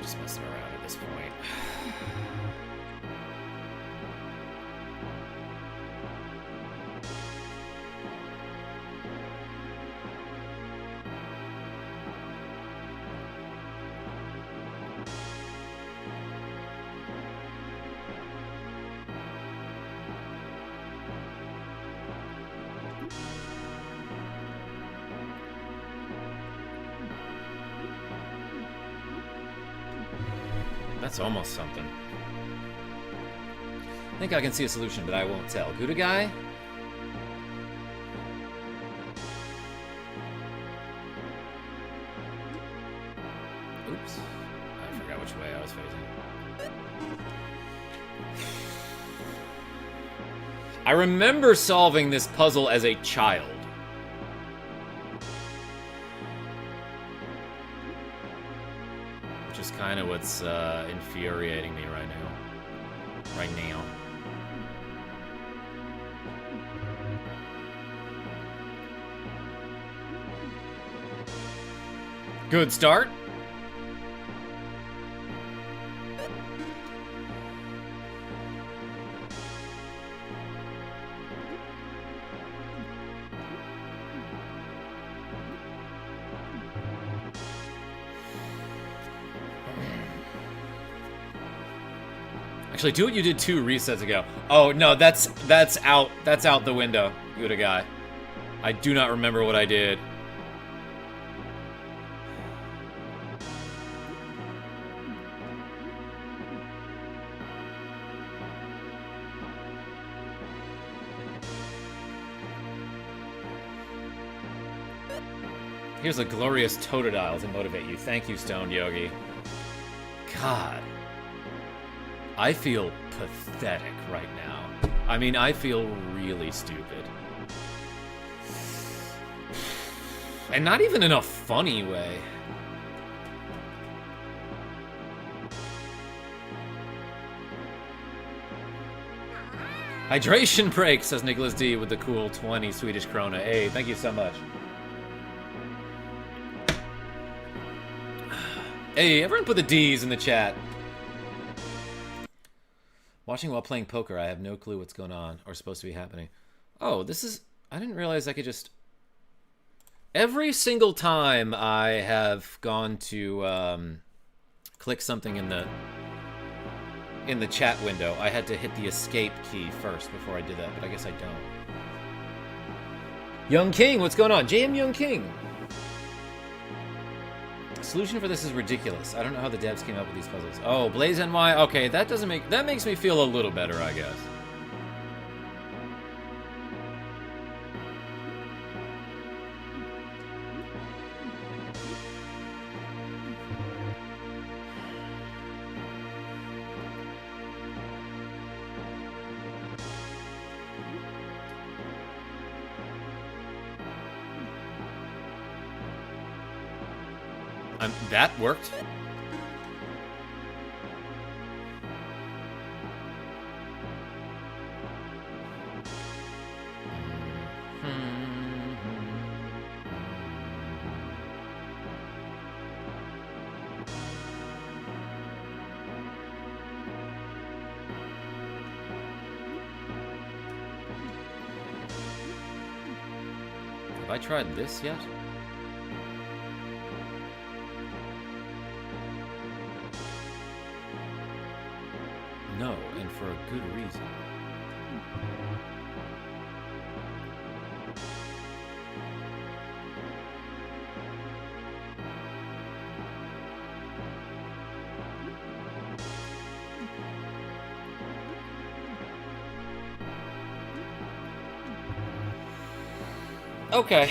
Just messing around at this point. That's almost something. I think I can see a solution, but I won't tell. Gouda guy? Oops. I forgot which way I was facing. I remember solving this puzzle as a child. Kind of what's infuriating me right now. Good start. Actually, do what you did 2 resets ago. Oh no, that's out the window, Gouda guy. I do not remember what I did. Here's a glorious Totodile to motivate you. Thank you, Stoned Yogi. God. I feel pathetic right now. I mean, I feel really stupid. And not even in a funny way. Hydration break, says Nicholas D with the cool 20 Swedish krona. Hey, thank you so much. Hey, everyone put the D's in the chat. Watching while playing poker, I have no clue what's going on or supposed to be happening. Oh, this is... I didn't realize I could just... Every single time I have gone to click something in the chat window, I had to hit the escape key first before I did that, but I guess I don't. Young King, what's going on? JM Young King. The solution for this is ridiculous. I don't know how the devs came up with these puzzles. Oh, Blaze NY. Okay, that makes me feel a little better, I guess. That worked. Have I tried this yet? No, and for a good reason. Okay.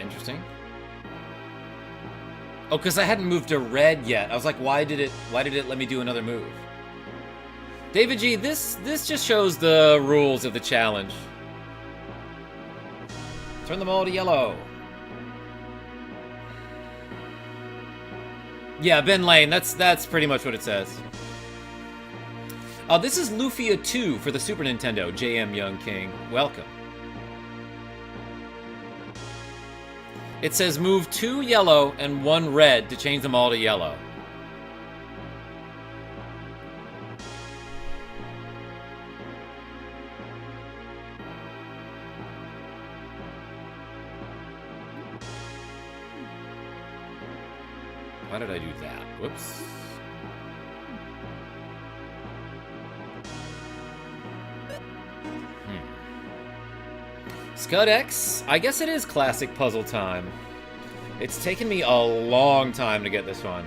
Interesting. Oh, because I hadn't moved to red yet. I was like, why did it let me do another move? David G, this just shows the rules of the challenge. Turn them all to yellow. Yeah, Ben Lane, that's pretty much what it says. This is Lufia 2 for the Super Nintendo, JM Young King. Welcome. It says move 2 yellow and 1 red to change them all to yellow. Why did I do that? Whoops. Scud-X, I guess it is classic puzzle time. It's taken me a long time to get this one.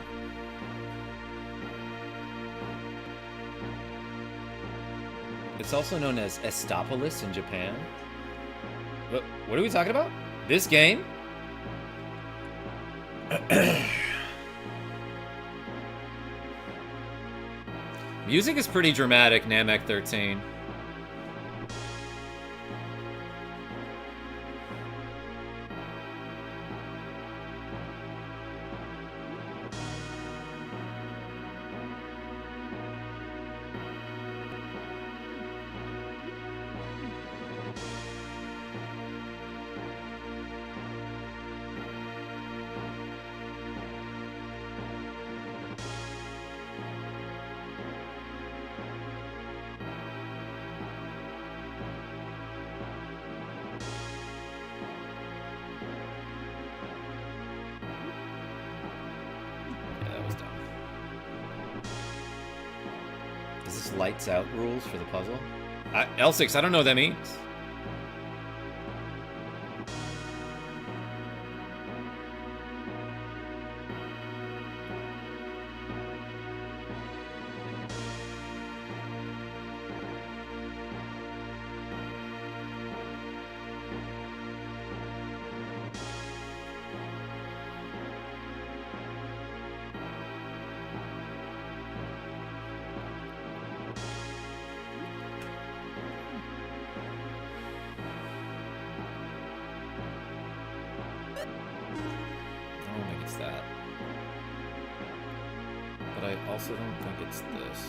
It's also known as Estopolis in Japan. What are we talking about? This game? Music is pretty dramatic, Namek 13. Lights out rules for the puzzle? L6, I don't know what that means. I don't think it's this.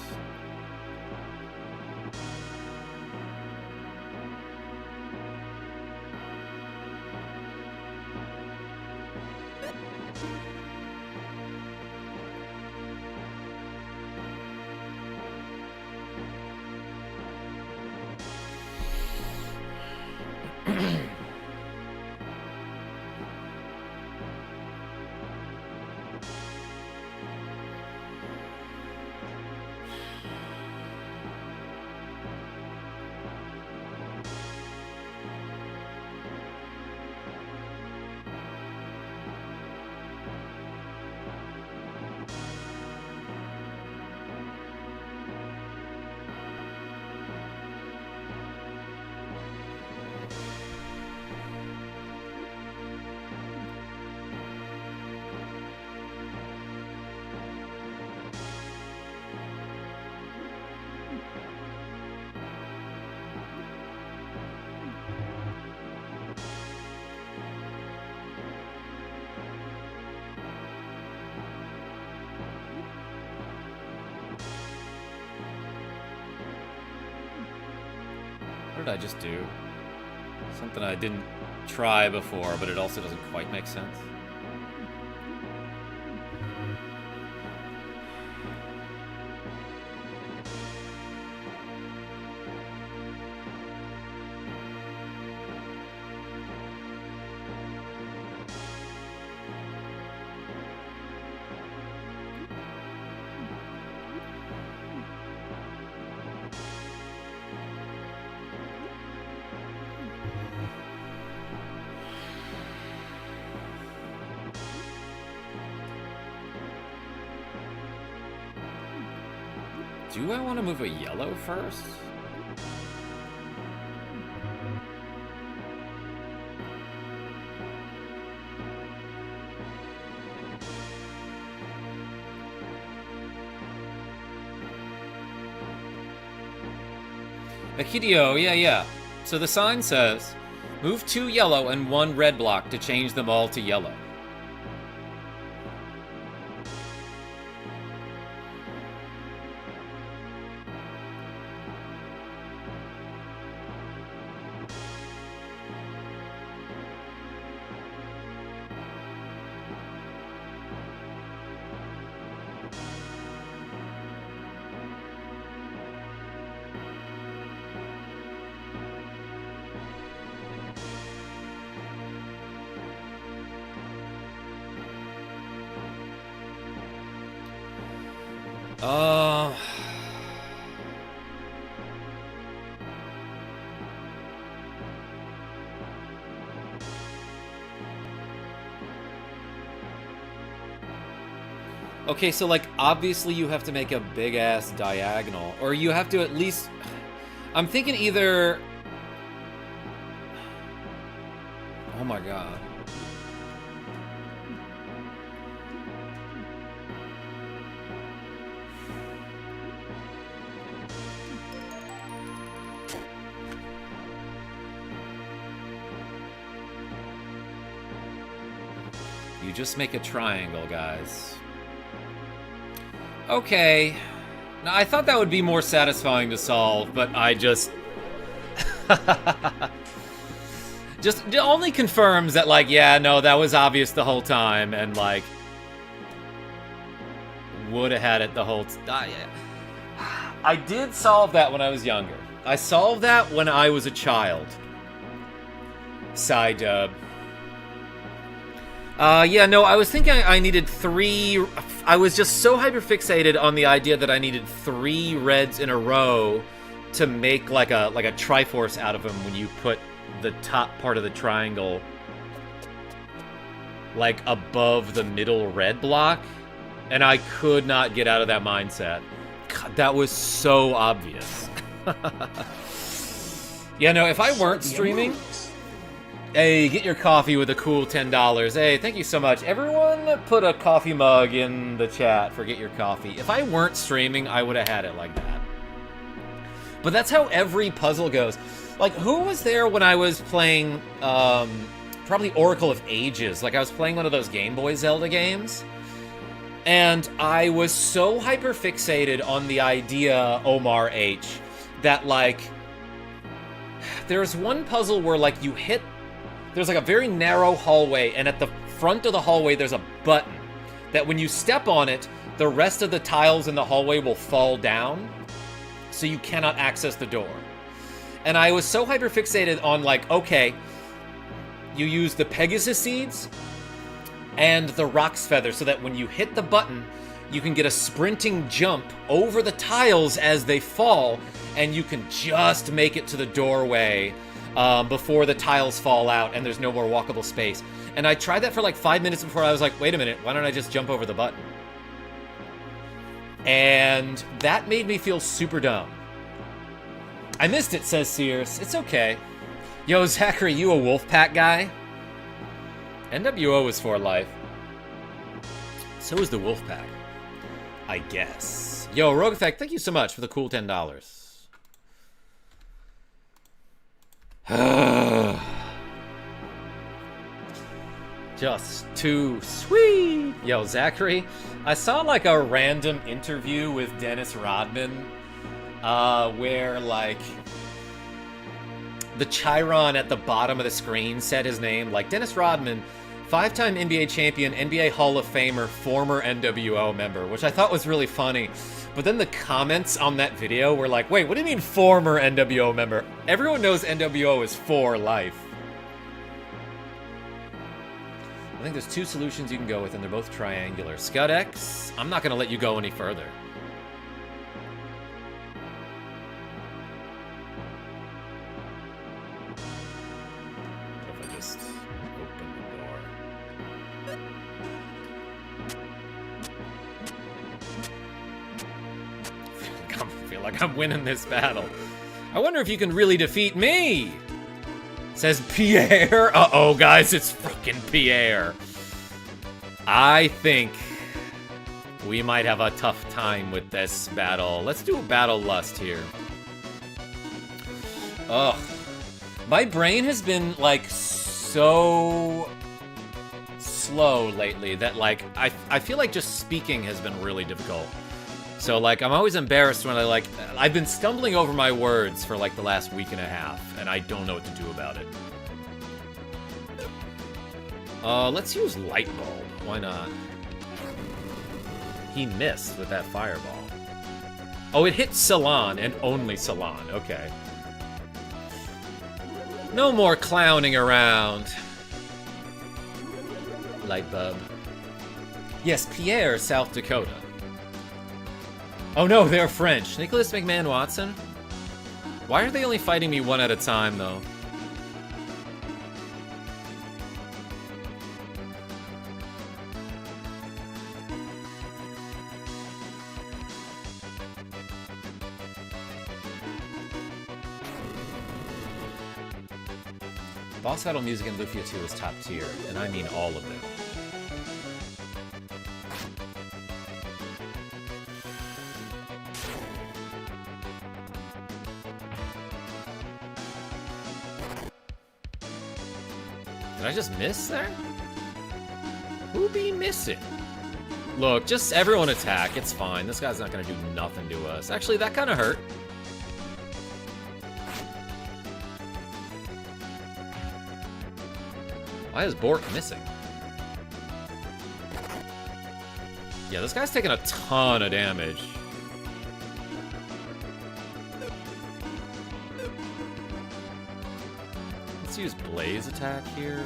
What did I just do? Something I didn't try before, but it also doesn't quite make sense. Do I want to move a yellow first? Akidio, yeah. So the sign says, move 2 yellow and 1 red block to change them all to yellow. Okay, so, like, obviously you have to make a big-ass diagonal. Or you have to at least... I'm thinking either... Oh my god. You just make a triangle, guys. Okay. Now, I thought that would be more satisfying to solve, but I just... just only confirms that, like, yeah, no, that was obvious the whole time, and, like... would have had it the whole... I did solve that when I was younger. I solved that when I was a child. Side dub. Yeah, no, I was thinking I needed 3... I was just so hyperfixated on the idea that I needed 3 reds in a row to make like a Triforce out of them when you put the top part of the triangle like above the middle red block, and I could not get out of that mindset. God, that was so obvious. Yeah, no, if I weren't streaming... Hey, get your coffee with a cool $10. Hey, thank you so much. Everyone put a coffee mug in the chat for Get Your Coffee. If I weren't streaming, I would have had it like that. But that's how every puzzle goes. Like, who was there when I was playing, probably Oracle of Ages? Like, I was playing one of those Game Boy Zelda games. And I was so hyper-fixated on the idea, Omar H., that, like, there's one puzzle where, like, you hit... There's like a very narrow hallway, and at the front of the hallway, there's a button that when you step on it, the rest of the tiles in the hallway will fall down, so you cannot access the door. And I was so hyperfixated on, like, okay, you use the Pegasus seeds and the Rock's Feather so that when you hit the button, you can get a sprinting jump over the tiles as they fall, and you can just make it to the doorway before the tiles fall out and there's no more walkable space. And I tried that for like 5 minutes before I was like, wait a minute, why don't I just jump over the button? And that made me feel super dumb. I missed it, says Sears. It's okay. Yo, Zachary, you a Wolfpack guy? NWO is for life. So is the Wolfpack, I guess. Yo, Rogue Effect, thank you so much for the cool $10. Just too sweet. Yo, Zachary, I saw like a random interview with Dennis Rodman where like the Chiron at the bottom of the screen said his name, like Dennis Rodman, 5-time NBA champion, NBA Hall of Famer, former NWO member, which I thought was really funny. But then the comments on that video were like, wait, what do you mean former NWO member? Everyone knows NWO is for life. I think there's 2 solutions you can go with, and they're both triangular. Scud X, I'm not going to let you go any further. What if I just open the door? I feel like I'm winning this battle. I wonder if you can really defeat me! Says Pierre. Uh-oh, guys, it's fucking Pierre. I think we might have a tough time with this battle. Let's do a battle lust here. Ugh. My brain has been, like, so slow lately that, like, I feel like just speaking has been really difficult. So, like, I'm always embarrassed when I've been stumbling over my words for, like, the last week and a half, and I don't know what to do about it. Let's use Light Bulb. Why not? He missed with that fireball. Oh, it hit Salon, and only Salon. Okay. No more clowning around. Light Bulb. Yes, Pierre, South Dakota. Oh no, they're French. Nicholas McMahon Watson? Why are they only fighting me one at a time, though? Boss battle music in Lufia 2 is top tier, and I mean all of them. Did I just miss there? Who be missing? Look, just everyone attack. It's fine. This guy's not gonna do nothing to us. Actually, that kind of hurt. Why is Bork missing? Yeah, this guy's taking a ton of damage. Let's use Blaze attack here.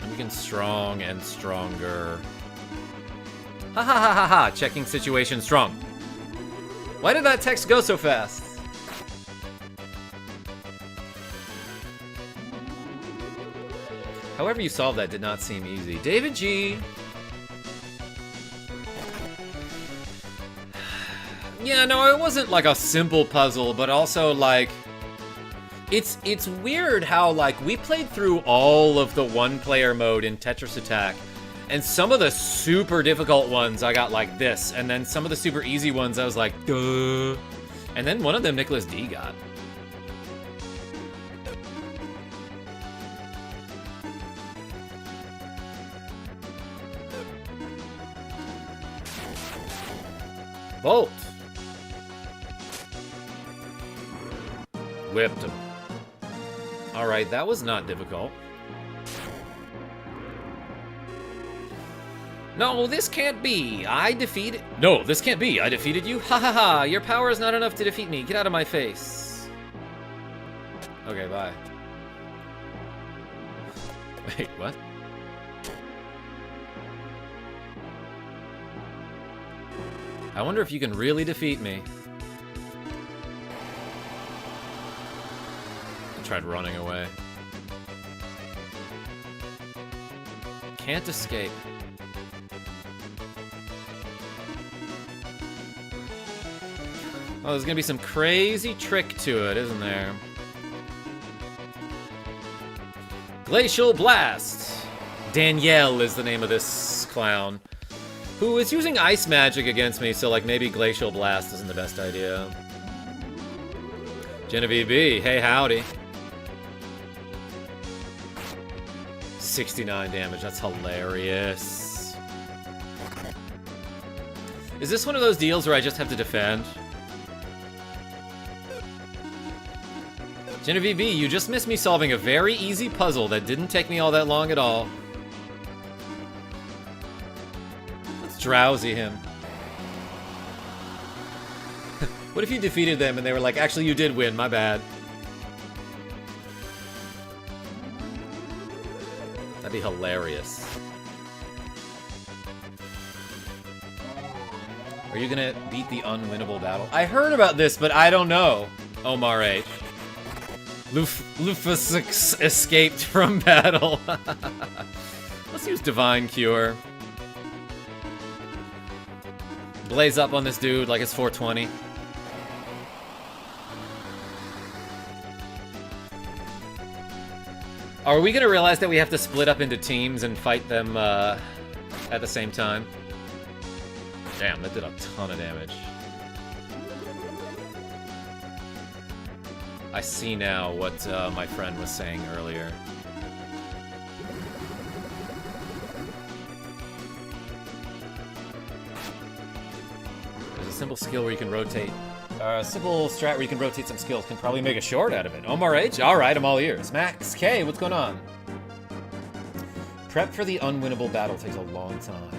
And we can strong and stronger. Ha ha ha ha ha! Checking situation strong. Why did that text go so fast? However you solved that did not seem easy. David G. Yeah, no, it wasn't like a simple puzzle, but also like it's weird how like we played through all of the one-player mode in Tetris Attack, and some of the super difficult ones I got like this, and then some of the super easy ones I was like, duh. And then one of them Nicholas D got. Bolt. Whipped him. Alright, that was not difficult. No, this can't be. I defeated... No, this can't be. I defeated you? Ha ha ha. Your power is not enough to defeat me. Get out of my face. Okay, bye. Wait, what? I wonder if you can really defeat me. I tried running away. Can't escape. Oh, there's gonna be some crazy trick to it, isn't there? Glacial Blast! Danielle is the name of this clown, who is using ice magic against me, so like maybe Glacial Blast isn't the best idea. Genevieve B, hey howdy. 69 damage, that's hilarious. Is this one of those deals where I just have to defend? Genevieve B, you just missed me solving a very easy puzzle that didn't take me all that long at all. Let's drowsy him. What if you defeated them and they were like, actually you did win, my bad. That'd be hilarious. Are you gonna beat the unwinnable battle? I heard about this, but I don't know. Omar H. Lufus escaped from battle. Let's use Divine Cure. Blaze up on this dude like it's 420. Are we gonna realize that we have to split up into teams and fight them at the same time? Damn, that did a ton of damage. I see now what my friend was saying earlier. There's a simple skill where you can rotate. A simple strat where you can rotate some skills can probably make a short out of it. Omar H? Alright, I'm all ears. Max K, what's going on? Prep for the unwinnable battle takes a long time.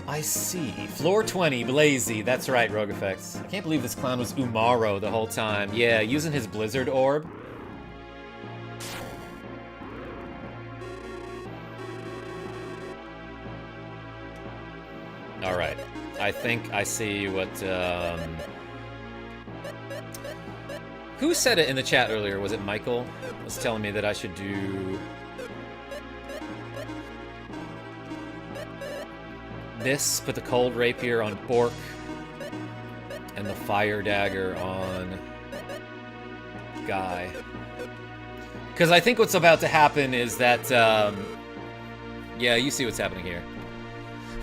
I see. Floor 20, Blazy. That's right, Rogue Effects. I can't believe this clown was Umaro the whole time. Yeah, using his Blizzard Orb. Alright. I think I see what, Who said it in the chat earlier? Was it Michael? Was telling me that I should do... this, put the cold rapier on Bork, and the fire dagger on Guy. Because I think what's about to happen is that, yeah, you see what's happening here.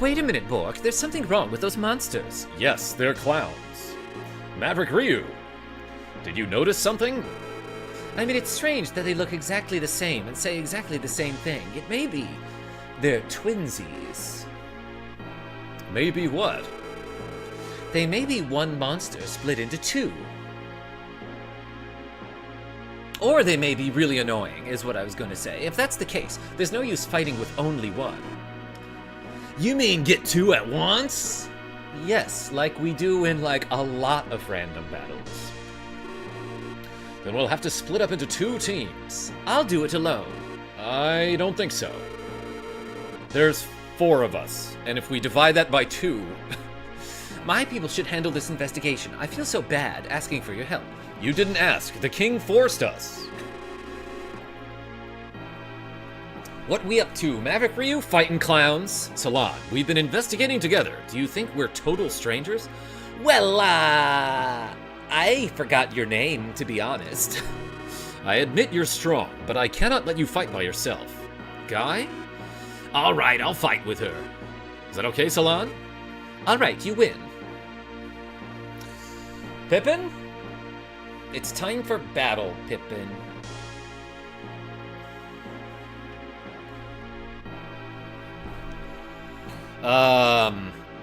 Wait a minute, Bork, there's something wrong with those monsters. Yes, they're clowns. Maverick Ryu, did you notice something? I mean, it's strange that they look exactly the same and say exactly the same thing. It may be they're twinsies. Maybe what? They may be one monster split into two. Or they may be really annoying, is what I was going to say. If that's the case, there's no use fighting with only one. You mean get two at once? Yes, like we do in like a lot of random battles. Then we'll have to split up into two teams. I'll do it alone. I don't think so. There's 4 of us, and if we divide that by 2... My people should handle this investigation. I feel so bad asking for your help. You didn't ask. The king forced us. What we up to? Maverick Ryu fighting clowns? Salon, we've been investigating together. Do you think we're total strangers? Well, I forgot your name, to be honest. I admit you're strong, but I cannot let you fight by yourself. Guy? All right, I'll fight with her. Is that okay, Salon? All right, you win. Pippin? It's time for battle, Pippin.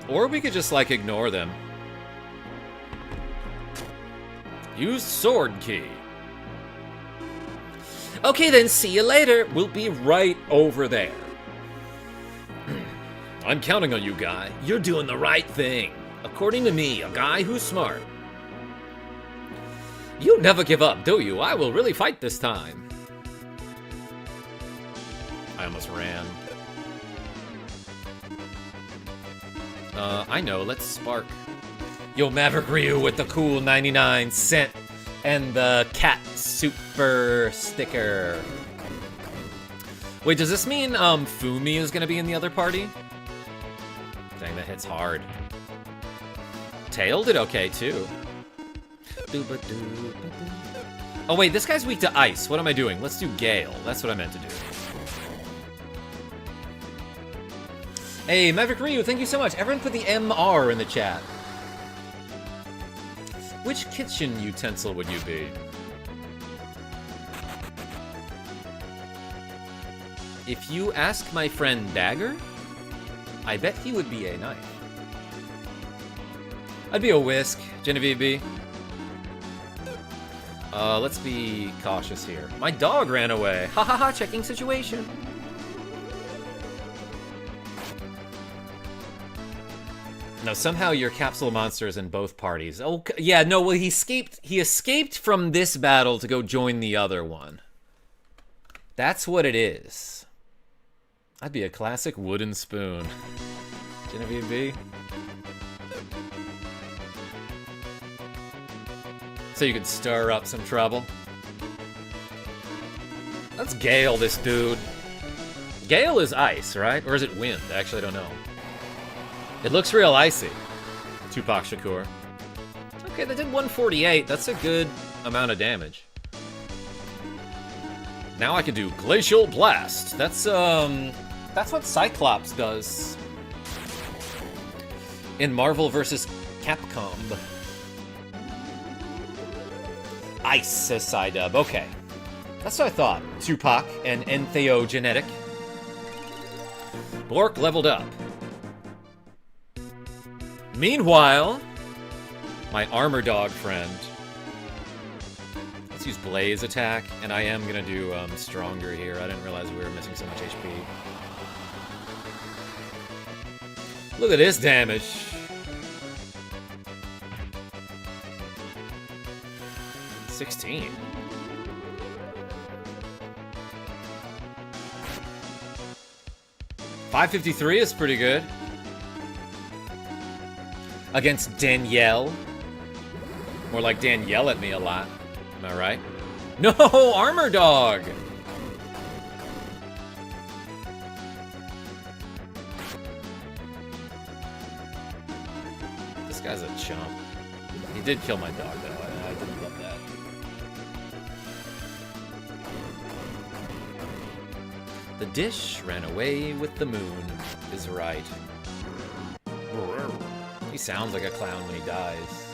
Or we could just, like, ignore them. Use sword key. Okay then, see you later. We'll be right over there. I'm counting on you, guy. You're doing the right thing. According to me, a guy who's smart. You never give up, do you? I will really fight this time. I almost ran. I know, let's spark. Yo, Maverick Ryu with the cool 99 cent and the cat super sticker. Wait, does this mean Fumi is gonna be in the other party? Dang, that hits hard. Tail did okay too. Oh wait, this guy's weak to ice. What am I doing? Let's do Gale. That's what I meant to do. Hey, Maverick Ryu, thank you so much. Everyone put the MR in the chat. Which kitchen utensil would you be? If you ask my friend Dagger, I bet he would be a knife. I'd be a whisk, Genevieve B. Let's be cautious here. My dog ran away. Ha ha ha, checking situation. No, somehow your capsule monster is in both parties. Oh, yeah, no, well, he escaped from this battle to go join the other one. That's what it is. I'd be a classic wooden spoon. Genevieve B. So you could stir up some trouble. Let's Gale this dude. Gale is ice, right? Or is it wind? Actually, I don't know. It looks real icy. Tupac Shakur. Okay, that did 148. That's a good amount of damage. Now I can do Glacial Blast. That's what Cyclops does in Marvel vs. Capcom. Ice, says Psydub. Okay. That's what I thought. Tupac and Entheogenetic. Bork leveled up. Meanwhile, my armor dog friend. Let's use Blaze attack, and I am gonna do stronger here. I didn't realize we were missing so much HP. Look at this damage. $16. $553 is pretty good. Against Danielle. More like Danielle at me a lot. Am I right? No, Armor Dog! This guy's a chump. He did kill my dog, though. I didn't love that. The dish ran away with the moon, is right. He sounds like a clown when he dies.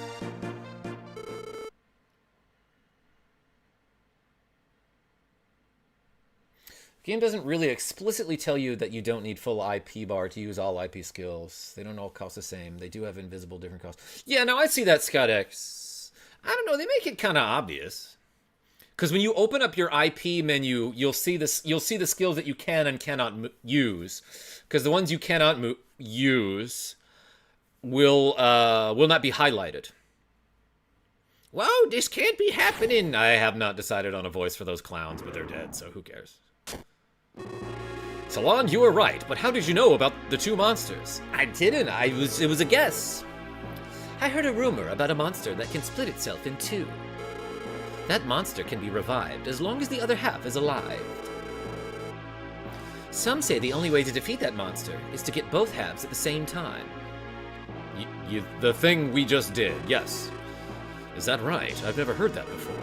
The game doesn't really explicitly tell you that you don't need full IP bar to use all IP skills. They don't all cost the same. They do have invisible different costs. Yeah, no, I see that, Scott X. I don't know, they make it kind of obvious. Because when you open up your IP menu, you'll see this. You'll see the skills that you can and cannot use. Because the ones you cannot use will not be highlighted. Whoa, this can't be happening. I have not decided on a voice for those clowns, but they're dead, so who cares? Salon, you were right, but how did you know about the two monsters? I didn't. It was a guess. I heard a rumor about a monster that can split itself in two. That monster can be revived as long as the other half is alive. Some say the only way to defeat that monster is to get both halves at the same time. The thing we just did, yes. Is that right? I've never heard that before.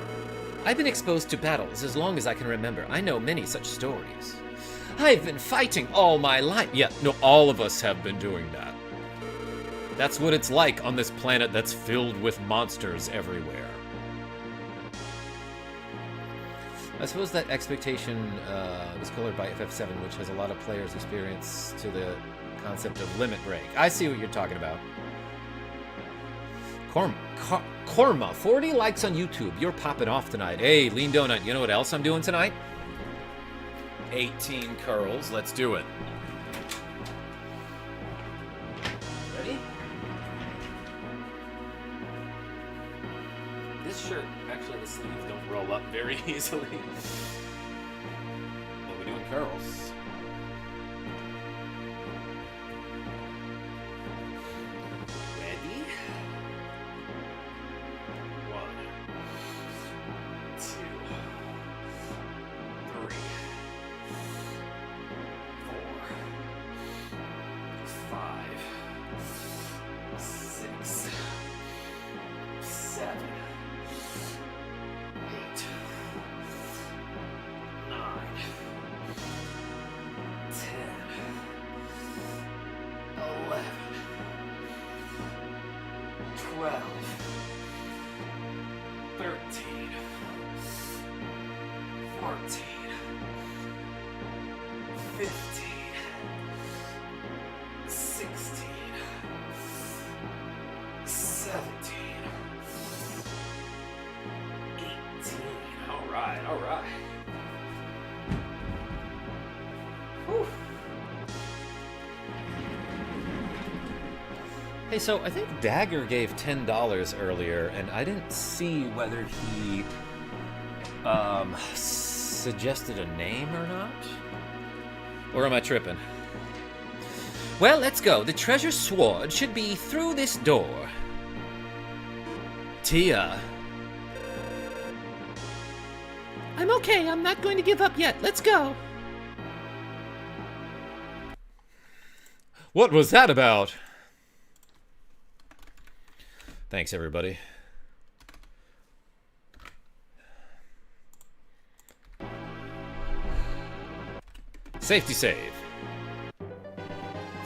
I've been exposed to battles as long as I can remember. I know many such stories. I've been fighting all my life. Yeah, no, all of us have been doing that. That's what it's like on this planet that's filled with monsters everywhere. I suppose that expectation was colored by FF7, which has a lot of players' experience to the concept of limit break. I see what you're talking about. Korma, 40 likes on YouTube. You're popping off tonight. Hey, Lean Donut, you know what else I'm doing tonight? 18 curls. Let's do it. Ready? This shirt, actually the sleeves don't roll up very easily. But we're doing curls. Ready? 1, 2, 3, 4, 5, 6, 7, 8, 9, 10, 11, 12, 13, 14, 15, 16, 17, 18. All right, all right. Whew. Hey, so I think Dagger gave $10 earlier, and I didn't see whether he suggested a name or not. Or am I tripping? Well, let's go. The treasure sword should be through this door. Tia. I'm okay. I'm not going to give up yet. Let's go. What was that about? Thanks, everybody. Safety save.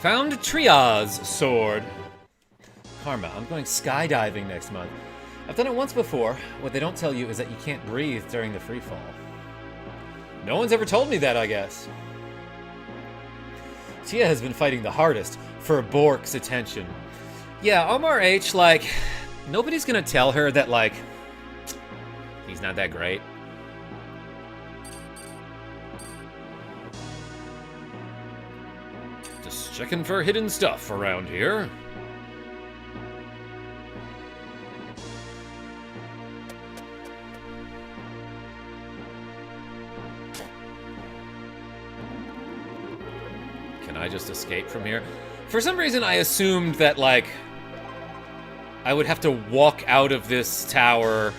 Found Triaz sword. Karma, I'm going skydiving next month. I've done it once before. What they don't tell you is that you can't breathe during the free fall. No one's ever told me that, I guess. Tia has been fighting the hardest for Bork's attention. Yeah, Omar H, like, nobody's gonna tell her that, like, he's not that great. Just checking for hidden stuff around here. Can I just escape from here? For some reason, I assumed that, like, I would have to walk out of this tower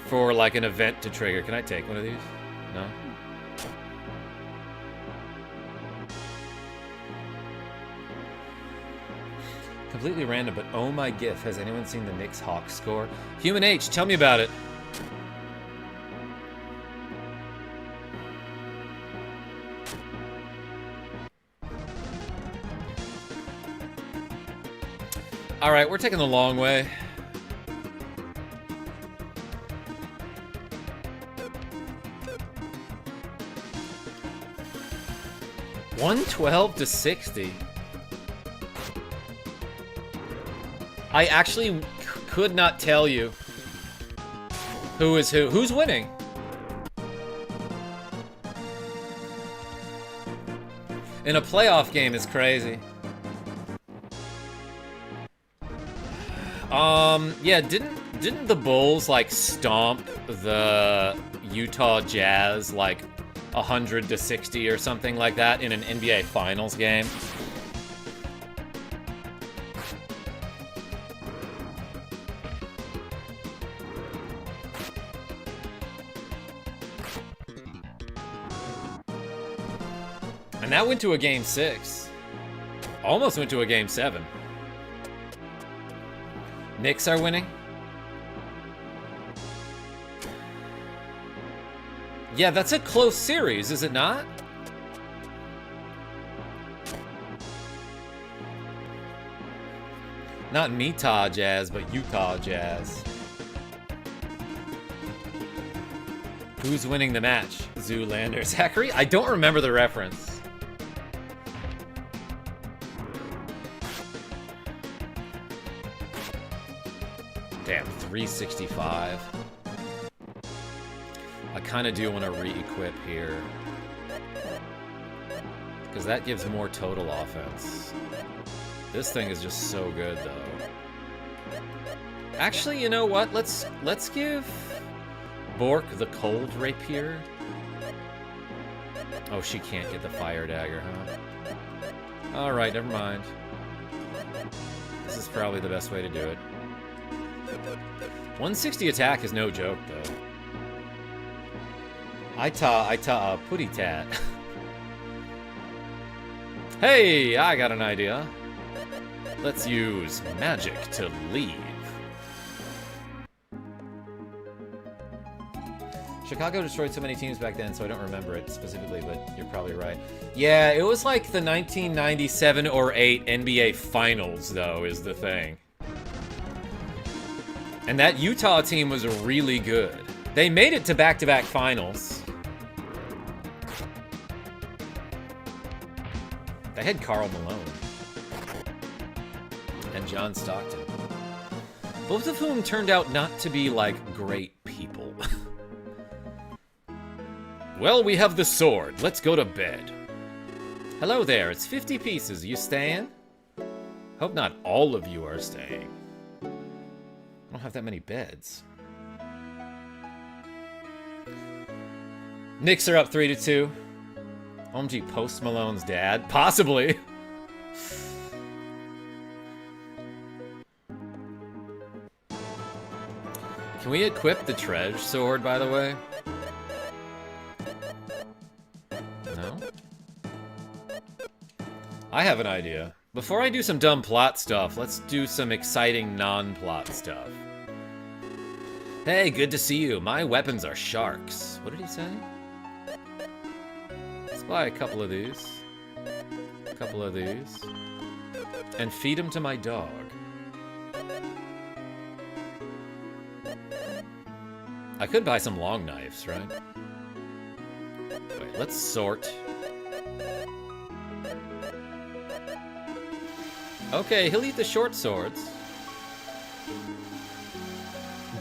for, like, an event to trigger. Can I take one of these? No? Completely random, but oh my gif. Has anyone seen the Knicks Hawks score? Human H, tell me about it. All right, we're taking the long way. $112-$60. I actually could not tell you who is who. Who's winning? In a playoff game is crazy. Yeah, didn't the Bulls, like, stomp the Utah Jazz, like, 100-60 or something like that in an NBA Finals game? And that went to a game 6. Almost went to a game 7. Knicks are winning? Yeah, that's a close series, is it not? Not Utah Jazz, but Utah Jazz. Who's winning the match? Zoolander. Zachary? I don't remember the reference. Damn, 365. I kind of do want to re-equip here. Because that gives more total offense. This thing is just so good, though. Actually, you know what? Let's give Bork the cold rapier. Oh, she can't get the fire dagger, huh? Alright, never mind. This is probably the best way to do it. 160 attack is no joke, though. I putty tat. Hey, I got an idea. Let's use magic to leave. Chicago destroyed so many teams back then, so I don't remember it specifically, but you're probably right. Yeah, it was like the 1997 or 8 NBA Finals, though, is the thing. And that Utah team was really good. They made it to back-to-back finals. They had Karl Malone. And John Stockton. Both of whom turned out not to be, like, great people. Well, we have the sword. Let's go to bed. Hello there, it's 50 pieces. You staying? Hope not all of you are staying. I don't have that many beds. Knicks are up 3-2. OMG, Post Malone's dad? Possibly. Can we equip the Treasure Sword, by the way? No? I have an idea. Before I do some dumb plot stuff, let's do some exciting non-plot stuff. Hey, good to see you. My weapons are sharks. What did he say? Let's buy a couple of these. A couple of these. And feed them to my dog. I could buy some long knives, right? Wait, let's sort. Okay, he'll eat the short swords.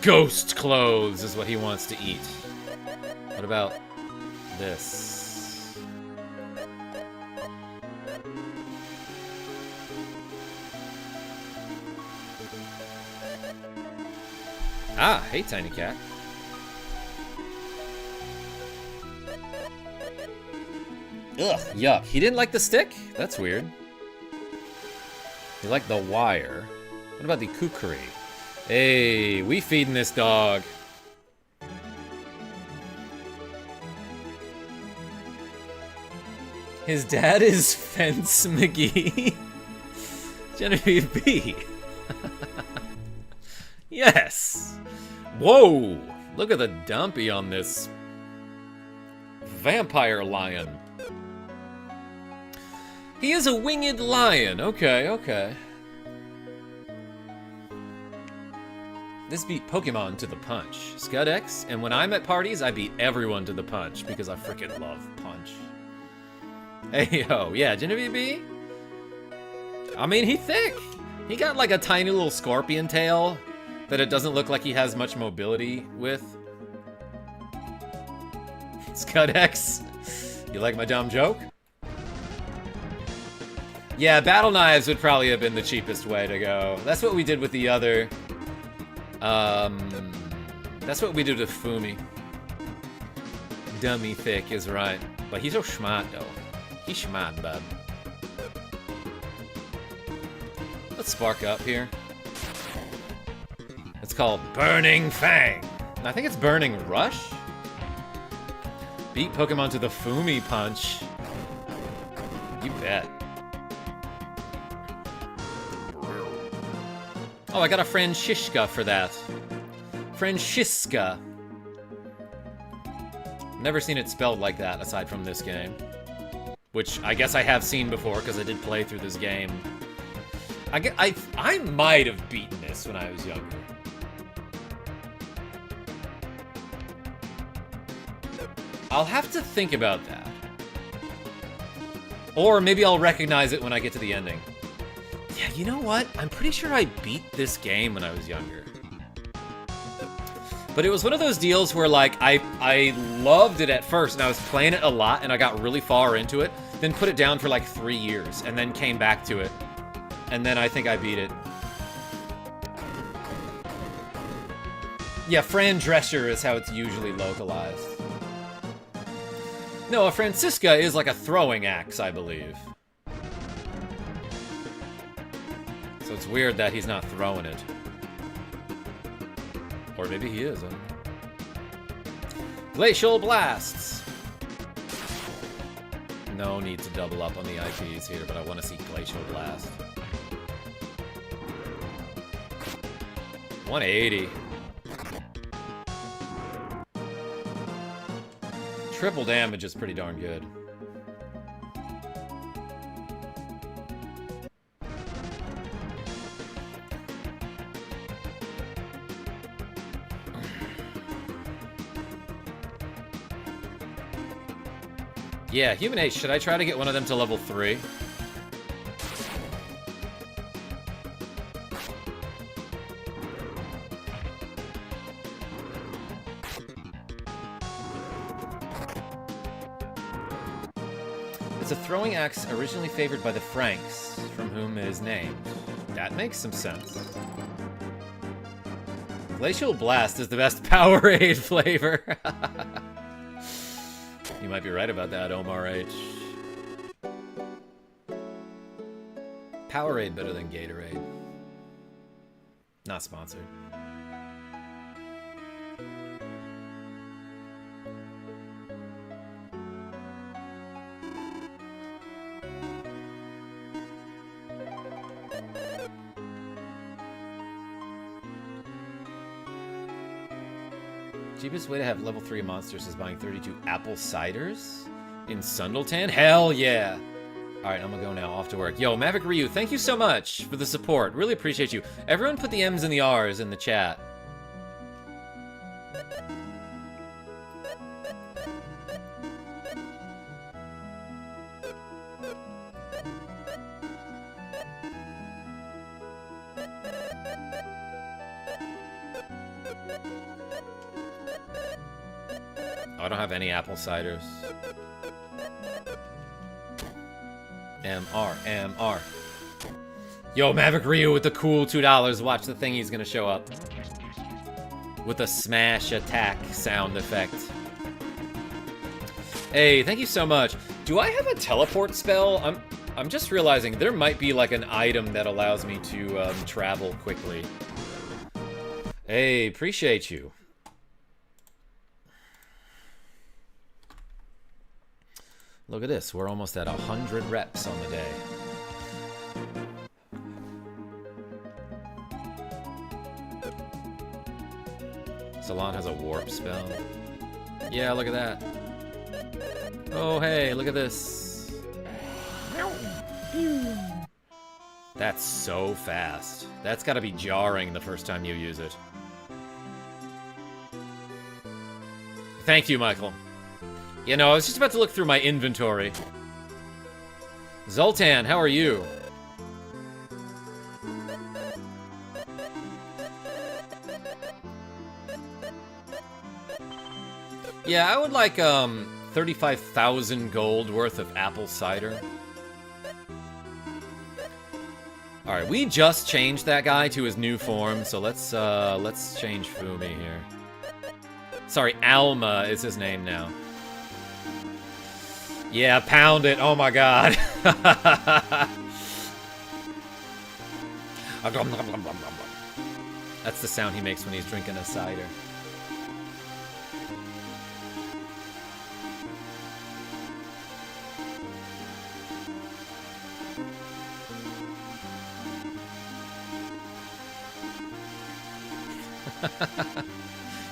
Ghost clothes is what he wants to eat. What about this? Ah, hey, Tiny Cat. Ugh, yuck. He didn't like the stick? That's weird. He liked the wire. What about the kukri? Hey, we feeding this dog. His dad is Fence McGee. Genevieve B. Yes. Whoa. Look at the dumpy on this vampire lion. He is a winged lion. Okay, okay. This beat Pokemon to the punch. Scud-X, and when I'm at parties, I beat everyone to the punch because I freaking love punch. Hey, yo, yeah, Genevieve B? I mean, he's thick. He got like a tiny little scorpion tail that it doesn't look like he has much mobility with. Scud-X, you like my dumb joke? Yeah, battle knives would probably have been the cheapest way to go. That's what we did with the other... that's what we did with Fumi. Dummy thick is right. But he's so smart, though. He's smart, bub. Let's spark up here. It's called Burning Fang. I think it's Burning Rush? Beat Pokemon to the Fumi punch. You bet. Oh, I got a Francisca for that. Francisca. Never seen it spelled like that aside from this game. Which I guess I have seen before because I did play through this game. I might have beaten this when I was younger. I'll have to think about that. Or maybe I'll recognize it when I get to the ending. Yeah, you know what? I'm pretty sure I beat this game when I was younger. But it was one of those deals where, like, I loved it at first, and I was playing it a lot, and I got really far into it, then put it down for, like, 3 years, and then came back to it. And then I think I beat it. Yeah, Fran Drescher is how it's usually localized. No, a Francisca is like a throwing axe, I believe. So it's weird that he's not throwing it. Or maybe he is, huh? Glacial Blasts! No need to double up on the IPs here, but I want to see Glacial Blast. 180. Triple damage is pretty darn good. Yeah, Human H, should I try to get one of them to level 3? It's a throwing axe originally favored by the Franks, from whom it is named. That makes some sense. Glacial Blast is the best Powerade flavor. You might be right about that, Omar H. Powerade better than Gatorade. Not sponsored. Cheapest way to have level 3 monsters is buying 32 apple ciders in Sundleton? Hell yeah! Alright, I'm gonna go now, off to work. Yo, Maverick Ryu, thank you so much for the support. Really appreciate you. Everyone put the M's and the R's in the chat. I don't have any apple ciders. MR. Yo, Maverick Ryu with the cool $2. Watch the thing he's gonna show up. With a smash attack sound effect. Hey, thank you so much. Do I have a teleport spell? I'm just realizing there might be like an item that allows me to travel quickly. Hey, appreciate you. Look at this, we're almost at 100 reps on the day. Salon has a warp spell. Yeah, look at that. Oh, hey, look at this. That's so fast. That's gotta be jarring the first time you use it. Thank you, Michael. You know, I was just about to look through my inventory. Zoltan, how are you? Yeah, I would like 35,000 gold worth of apple cider. All right, we just changed that guy to his new form, so let's change Fumi here. Sorry, Alma is his name now. Yeah, pound it. Oh my god. That's the sound he makes when he's drinking a cider.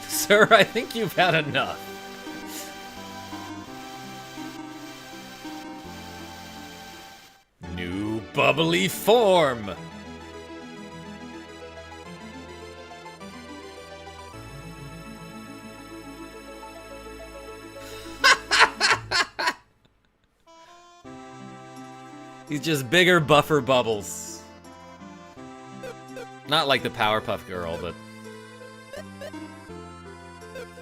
Sir, I think you've had enough. New bubbly form. He's just bigger, buffer bubbles. Not like the Powerpuff Girl, but...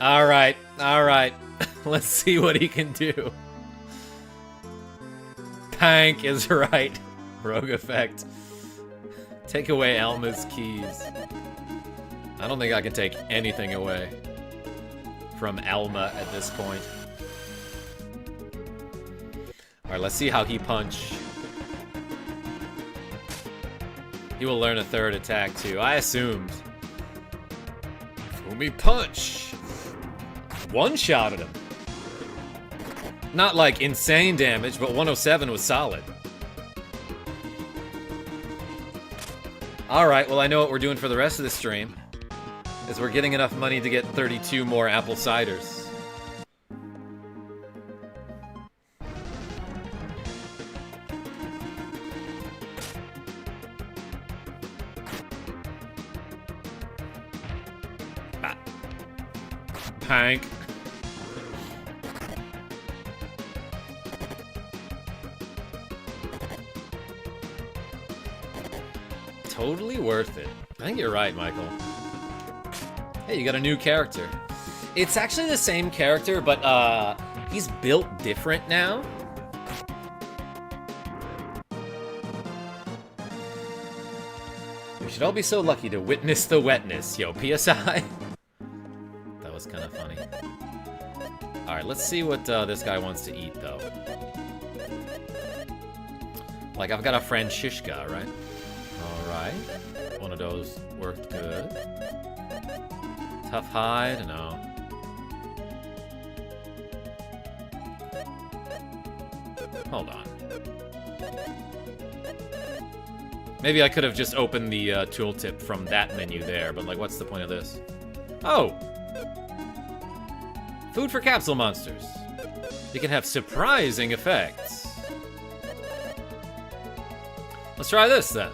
Alright, alright. Let's see what he can do. Pank is right. Rogue effect. Take away Alma's keys. I don't think I can take anything away from Alma at this point. Alright, let's see how he punch. He will learn a third attack too. I assumed. Fumi punch. One-shotted him. Not like insane damage, but 107 was solid. Alright, well I know what we're doing for the rest of the stream. Is we're getting enough money to get 32 more apple ciders. Ah. Pank. Totally worth it. I think you're right, Michael. Hey, you got a new character. It's actually the same character, but he's built different now. We should all be so lucky to witness the wetness, yo, PSI. That was kind of funny. Alright, let's see what this guy wants to eat, though. Like, I've got a friend Shishka, right? Alright. One of those worked good. Tough hide? No. Hold on. Maybe I could have just opened the tooltip from that menu there, but like, what's the point of this? Oh! Food for capsule monsters. You can have surprising effects. Let's try this then.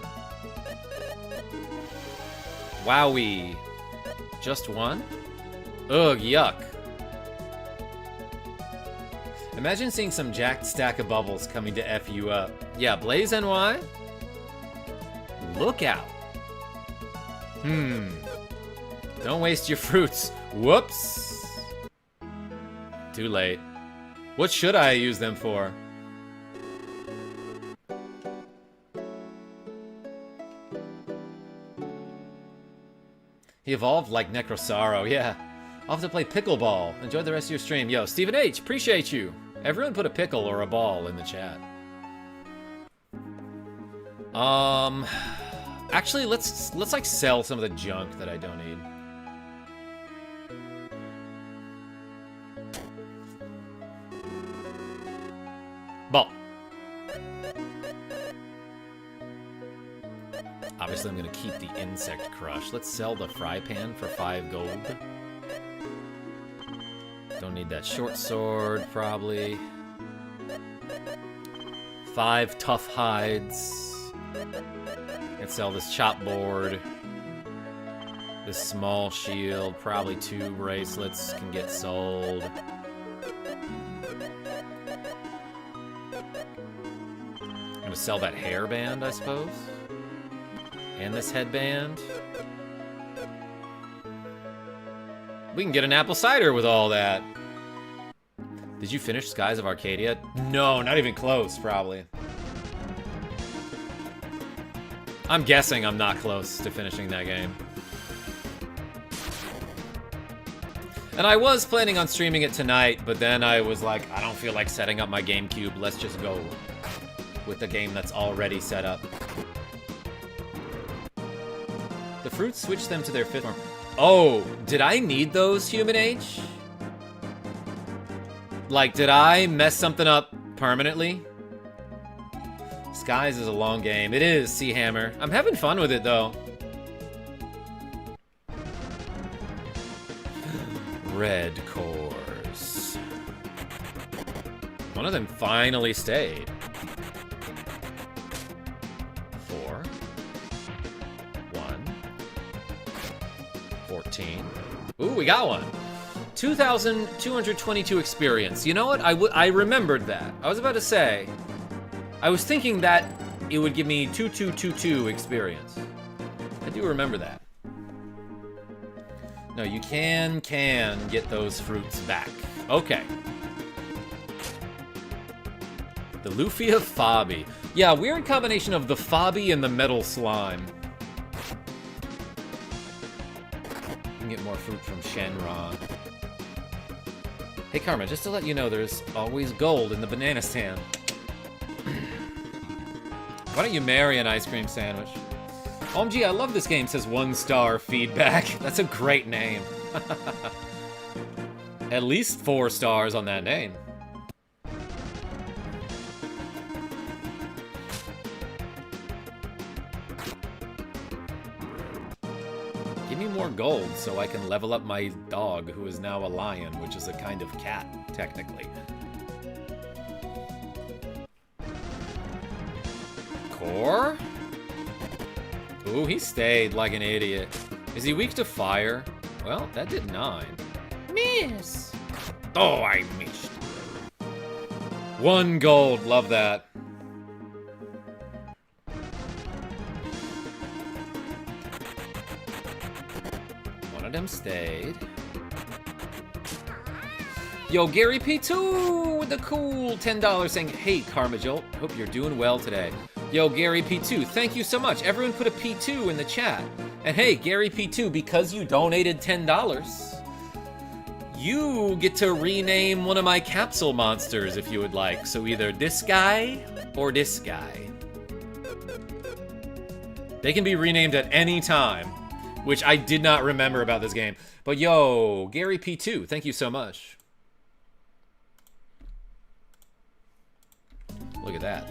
Wowie. Just one? Ugh, yuck. Imagine seeing some jacked stack of bubbles coming to F you up. Yeah, Blaze NY? Look out. Don't waste your fruits. Whoops. Too late. What should I use them for? He evolved like Necrosaro, yeah. I'll have to play pickleball. Enjoy the rest of your stream. Yo, Stephen H, appreciate you. Everyone put a pickle or a ball in the chat. Actually, let's like sell some of the junk that I don't need. Ball. Obviously, I'm gonna keep the insect crush. Let's sell the fry pan for 5 gold. Don't need that short sword, probably. 5 tough hides. Let's sell this chopboard. This small shield, probably 2 bracelets can get sold. I'm gonna sell that hairband, I suppose. And this headband. We can get an apple cider with all that. Did you finish Skies of Arcadia? No, not even close, probably. I'm guessing I'm not close to finishing that game. And I was planning on streaming it tonight, but then I was like, I don't feel like setting up my GameCube. Let's just go with the game that's already set up. The fruits switch them to their 5th form. Oh, did I need those, Human H? Like, did I mess something up permanently? Skies is a long game. It is, Sea Hammer. I'm having fun with it, though. Red cores. One of them finally stayed. 4. 1. 14. Ooh, we got one. 2,222 experience. You know what? I remembered that. I was about to say, I was thinking that it would give me 2222 experience. I do remember that. No, you can get those fruits back. Okay. The Lufia Fabi. Yeah, weird combination of the Fabi and the metal slime. You can get more fruit from Shenron. Hey, Karma, just to let you know, there's always gold in the banana stand. Why don't you marry an ice cream sandwich? OMG, I love this game, says 1-star feedback. That's a great name. At least 4 stars on that name. Give me more gold so I can level up my dog, who is now a lion, which is a kind of cat, technically. Core? Ooh, he stayed like an idiot. Is he weak to fire? Well, that did 9. Miss! Oh, I missed. 1 gold, love that. One of them stayed. Yo, Gary P2 with the cool $10 saying, hey, KarmaJolt, hope you're doing well today. Yo, Gary P2, thank you so much. Everyone put a P2 in the chat. And hey, Gary P2, because you donated $10, you get to rename one of my capsule monsters if you would like. So either this guy or this guy. They can be renamed at any time, which I did not remember about this game. But yo, Gary P2, thank you so much. Look at that.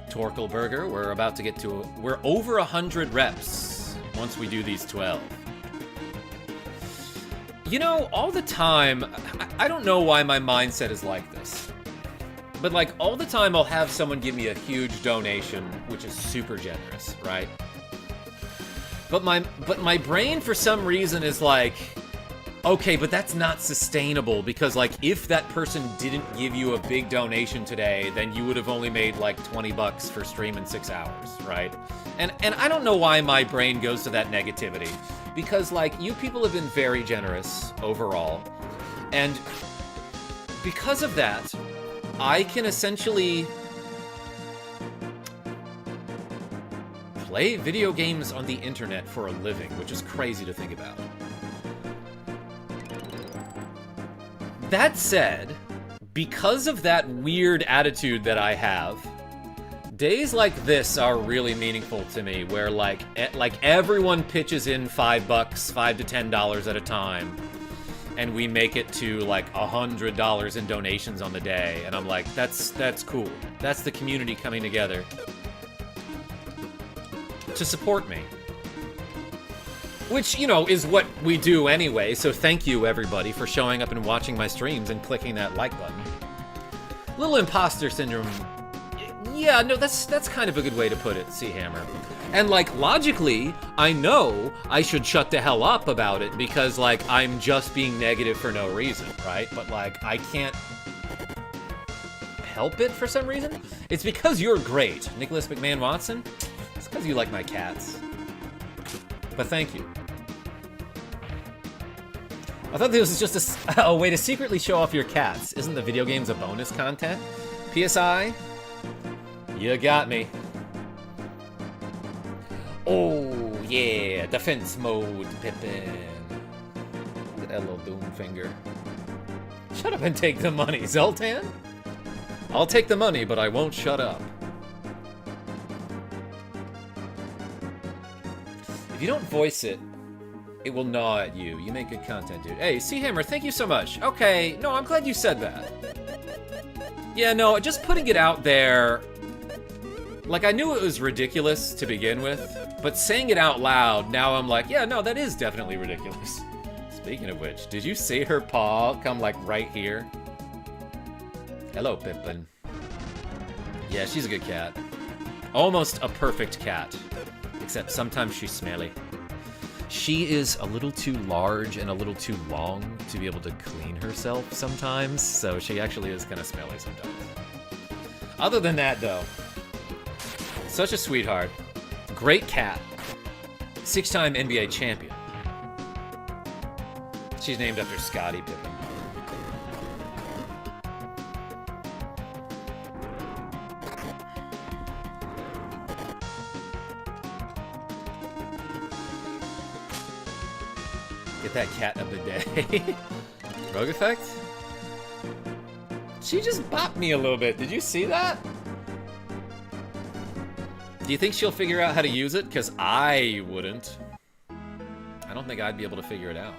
Torkelberger, we're about to get to, we're over 100 reps once we do these 12. You know, all the time, I don't know why my mindset is like this, but like all the time I'll have someone give me a huge donation, which is super generous, right? But my brain for some reason is like, okay, but that's not sustainable because, like, if that person didn't give you a big donation today, then you would have only made, like, 20 bucks for streaming 6 hours, right? And I don't know why my brain goes to that negativity. Because, like, you people have been very generous overall. And because of that, I can essentially play video games on the internet for a living, which is crazy to think about. That said, because of that weird attitude that I have, days like this are really meaningful to me, where like everyone pitches in $5, $5 to $10 at a time, and we make it to like $100 in donations on the day, and I'm like, that's cool. That's the community coming together to support me. Which, you know, is what we do anyway, so thank you, everybody, for showing up and watching my streams and clicking that like button. Little imposter syndrome. Yeah, no, that's kind of a good way to put it, C-Hammer. And, like, logically, I know I should shut the hell up about it because, like, I'm just being negative for no reason, right? But, like, I can't help it for some reason. It's because you're great, Nicholas McMahon Watson. It's because you like my cats. But thank you. I thought this was just a way to secretly show off your cats. Isn't the video games a bonus content? PSI? You got me. Oh, yeah. Defense mode, Pippin. Look at that little Doomfinger. Shut up and take the money, Zoltan. I'll take the money, but I won't shut up. If you don't voice it, it will gnaw at you. You make good content, dude. Hey, C-Hammer, thank you so much. Okay, no, I'm glad you said that. Yeah, no, just putting it out there, like, I knew it was ridiculous to begin with, but saying it out loud, now I'm like, yeah, no, that is definitely ridiculous. Speaking of which, did you see her paw come, like, right here? Hello, Pippin. Yeah, she's a good cat. Almost a perfect cat. Except sometimes she's smelly. She is a little too large and a little too long to be able to clean herself sometimes, so she actually is kind of smelly sometimes. Other than that, though, such a sweetheart. Great cat. 6-time NBA champion. she's named after Scottie Pippen. Get that cat of the day. Rogue effect? She just bopped me a little bit. Did you see that? Do you think she'll figure out how to use it? Because I wouldn't. I don't think I'd be able to figure it out.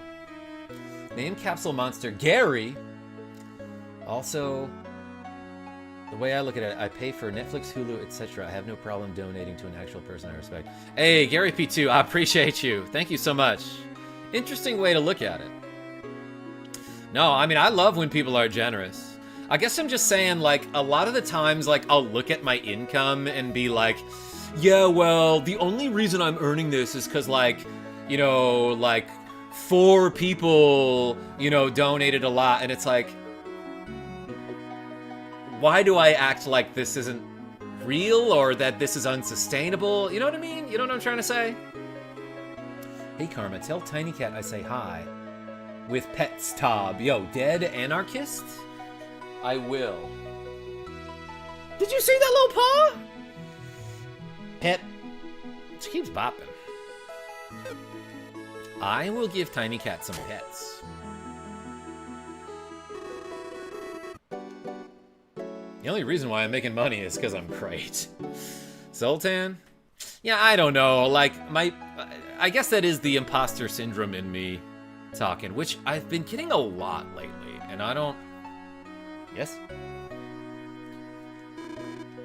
Name capsule monster Gary. Also, the way I look at it, I pay for Netflix, Hulu, etc. I have no problem donating to an actual person I respect. Hey, Gary P2, I appreciate you. Thank you so much. Interesting way to look at it. No, I mean, I love when people are generous. I guess I'm just saying, like, a lot of the times, like, I'll look at my income and be like, yeah, well, the only reason I'm earning this is because, like, you know, like, 4 people, you know, donated a lot. And it's like, why do I act like this isn't real or that this is unsustainable? You know what I mean? You know what I'm trying to say? Hey, Karma, tell Tiny Cat I say hi. With pets, Tob. Yo, dead anarchist? I will. Did you see that little paw? Pet. She keeps bopping. I will give Tiny Cat some pets. The only reason why I'm making money is because I'm great. Zoltan? Yeah, I don't know. Like, I guess that is the imposter syndrome in me talking, which I've been getting a lot lately, and I don't... Yes?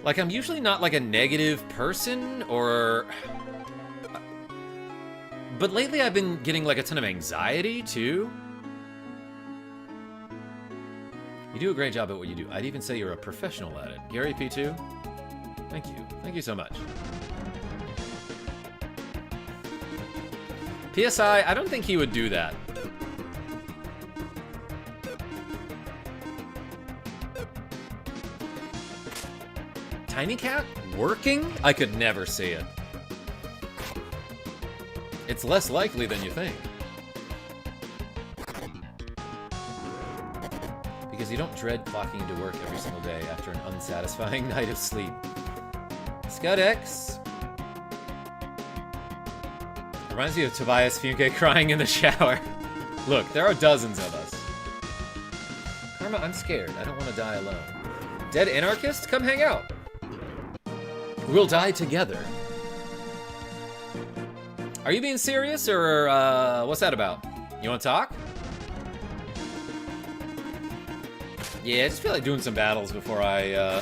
Like, I'm usually not, like, a negative person, or... But lately I've been getting, like, a ton of anxiety, too. You do a great job at what you do. I'd even say you're a professional at it. Gary P2, thank you. Thank you so much. PSI, I don't think he would do that. Tiny Cat? Working? I could never see it. It's less likely than you think. Because you don't dread clocking into work every single day after an unsatisfying night of sleep. Scudex. Reminds me of Tobias Funke crying in the shower. Look, there are dozens of us. Karma, I'm scared. I don't want to die alone. Dead anarchist? Come hang out. We'll die together. Are you being serious, or what's that about? You want to talk? Yeah, I just feel like doing some battles before I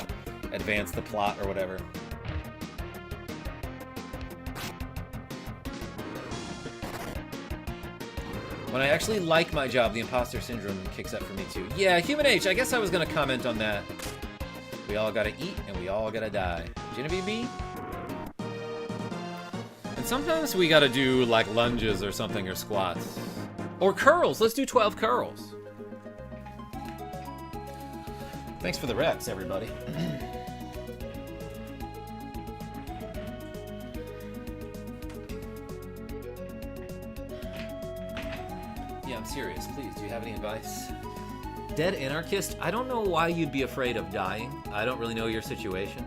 advance the plot or whatever. When I actually like my job, the imposter syndrome kicks up for me too. Yeah, Human H, I guess I was gonna comment on that. We all gotta eat and we all gotta die. Genevieve B? And sometimes we gotta do like lunges or something, or squats. Or curls, let's do 12 curls. Thanks for the reps, everybody. Yeah, I'm serious. Please, do you have any advice? Dead anarchist, I don't know why you'd be afraid of dying. I don't really know your situation.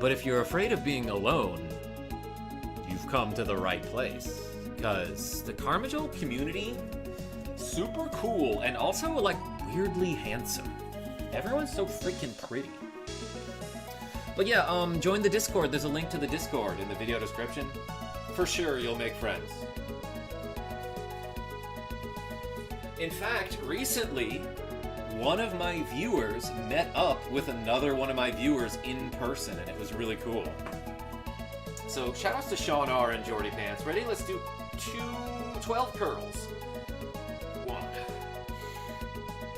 But if you're afraid of being alone, you've come to the right place. Because the KarmaJolt community, super cool, and also, like, weirdly handsome. Everyone's so freaking pretty. But yeah, join the Discord. There's a link to the Discord in the video description. For sure, you'll make friends. In fact, recently, one of my viewers met up with another one of my viewers in person, and it was really cool. So, shoutouts to Sean R. and Jordy Pants. Ready? Let's do 12 curls. 1,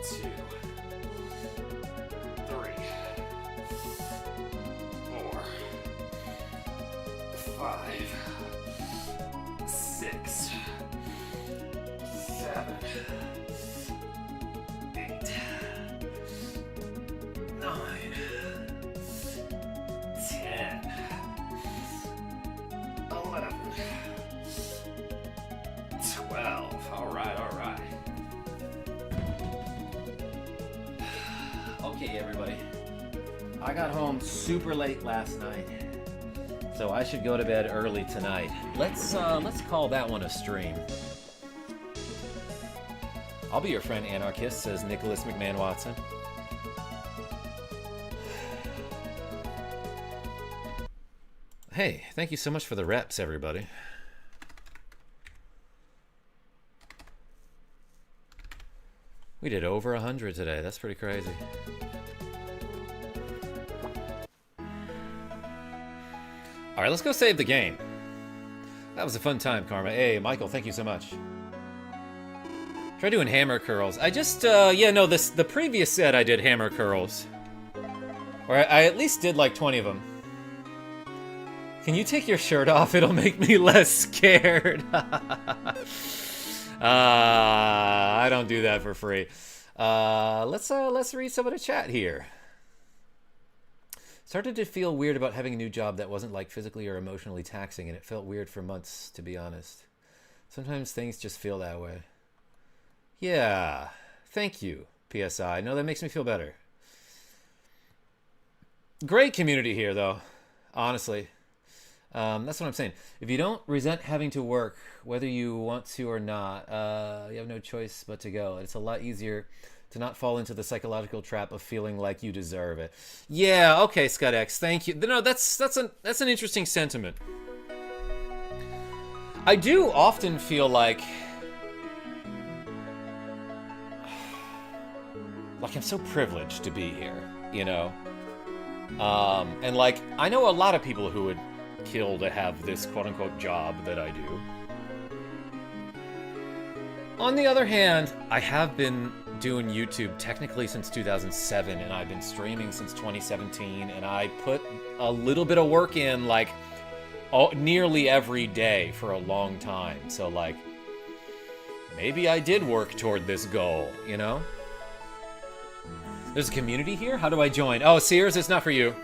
2, 3, 4, 5, 6, 7, 8, 9, 10, 11, 12. All right, all right. Okay, everybody. I got home super late last night, so I should go to bed early tonight. Let's call that one a stream. I'll be your friend, Anarchist, says Nicholas McMahon Watson. Hey, thank you so much for the reps, everybody. We did over 100 today. That's pretty crazy. All right, let's go save the game. That was a fun time, Karma. Hey, Michael, thank you so much. Try doing hammer curls. I just, yeah, no, the previous set I did hammer curls. Or I at least did like 20 of them. Can you take your shirt off? It'll make me less scared. I don't do that for free. Let's read some of the chat here. Started to feel weird about having a new job that wasn't like physically or emotionally taxing, and it felt weird for months, to be honest. Sometimes things just feel that way. Yeah, thank you, PSI. No, that makes me feel better. Great community here, though, honestly. That's what I'm saying. If you don't resent having to work, whether you want to or not, you have no choice but to go. It's a lot easier to not fall into the psychological trap of feeling like you deserve it. Yeah, okay, ScudX, thank you. No, that's an interesting sentiment. I do often feel like I'm so privileged to be here, you know? And like, I know a lot of people who would kill to have this quote-unquote job that I do. On the other hand, I have been doing YouTube technically since 2007, and I've been streaming since 2017, and I put a little bit of work in like nearly every day for a long time. So like, maybe I did work toward this goal, you know? There's a community here? How do I join? Oh, Sears, it's not for you.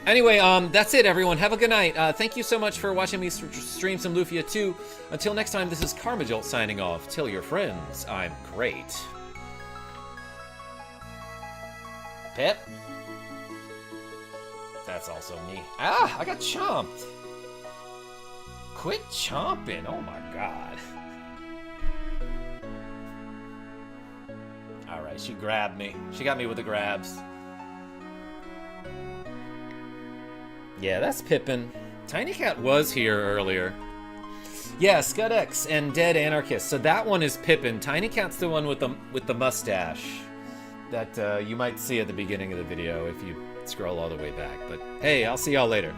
Anyway, that's it, everyone. Have a good night. Thank you so much for watching me stream some Lufia 2. Until next time, this is KarmaJolt signing off. Tell your friends I'm great. Pip? That's also me. Ah, I got chomped. Quit chomping. Oh my god. Alright, she grabbed me. She got me with the grabs. Yeah, that's Pippin. Tiny Cat was here earlier. Yeah, ScudX and Dead Anarchist. So that one is Pippin. Tiny Cat's the one with the mustache that you might see at the beginning of the video if you scroll all the way back. But hey, I'll see y'all later.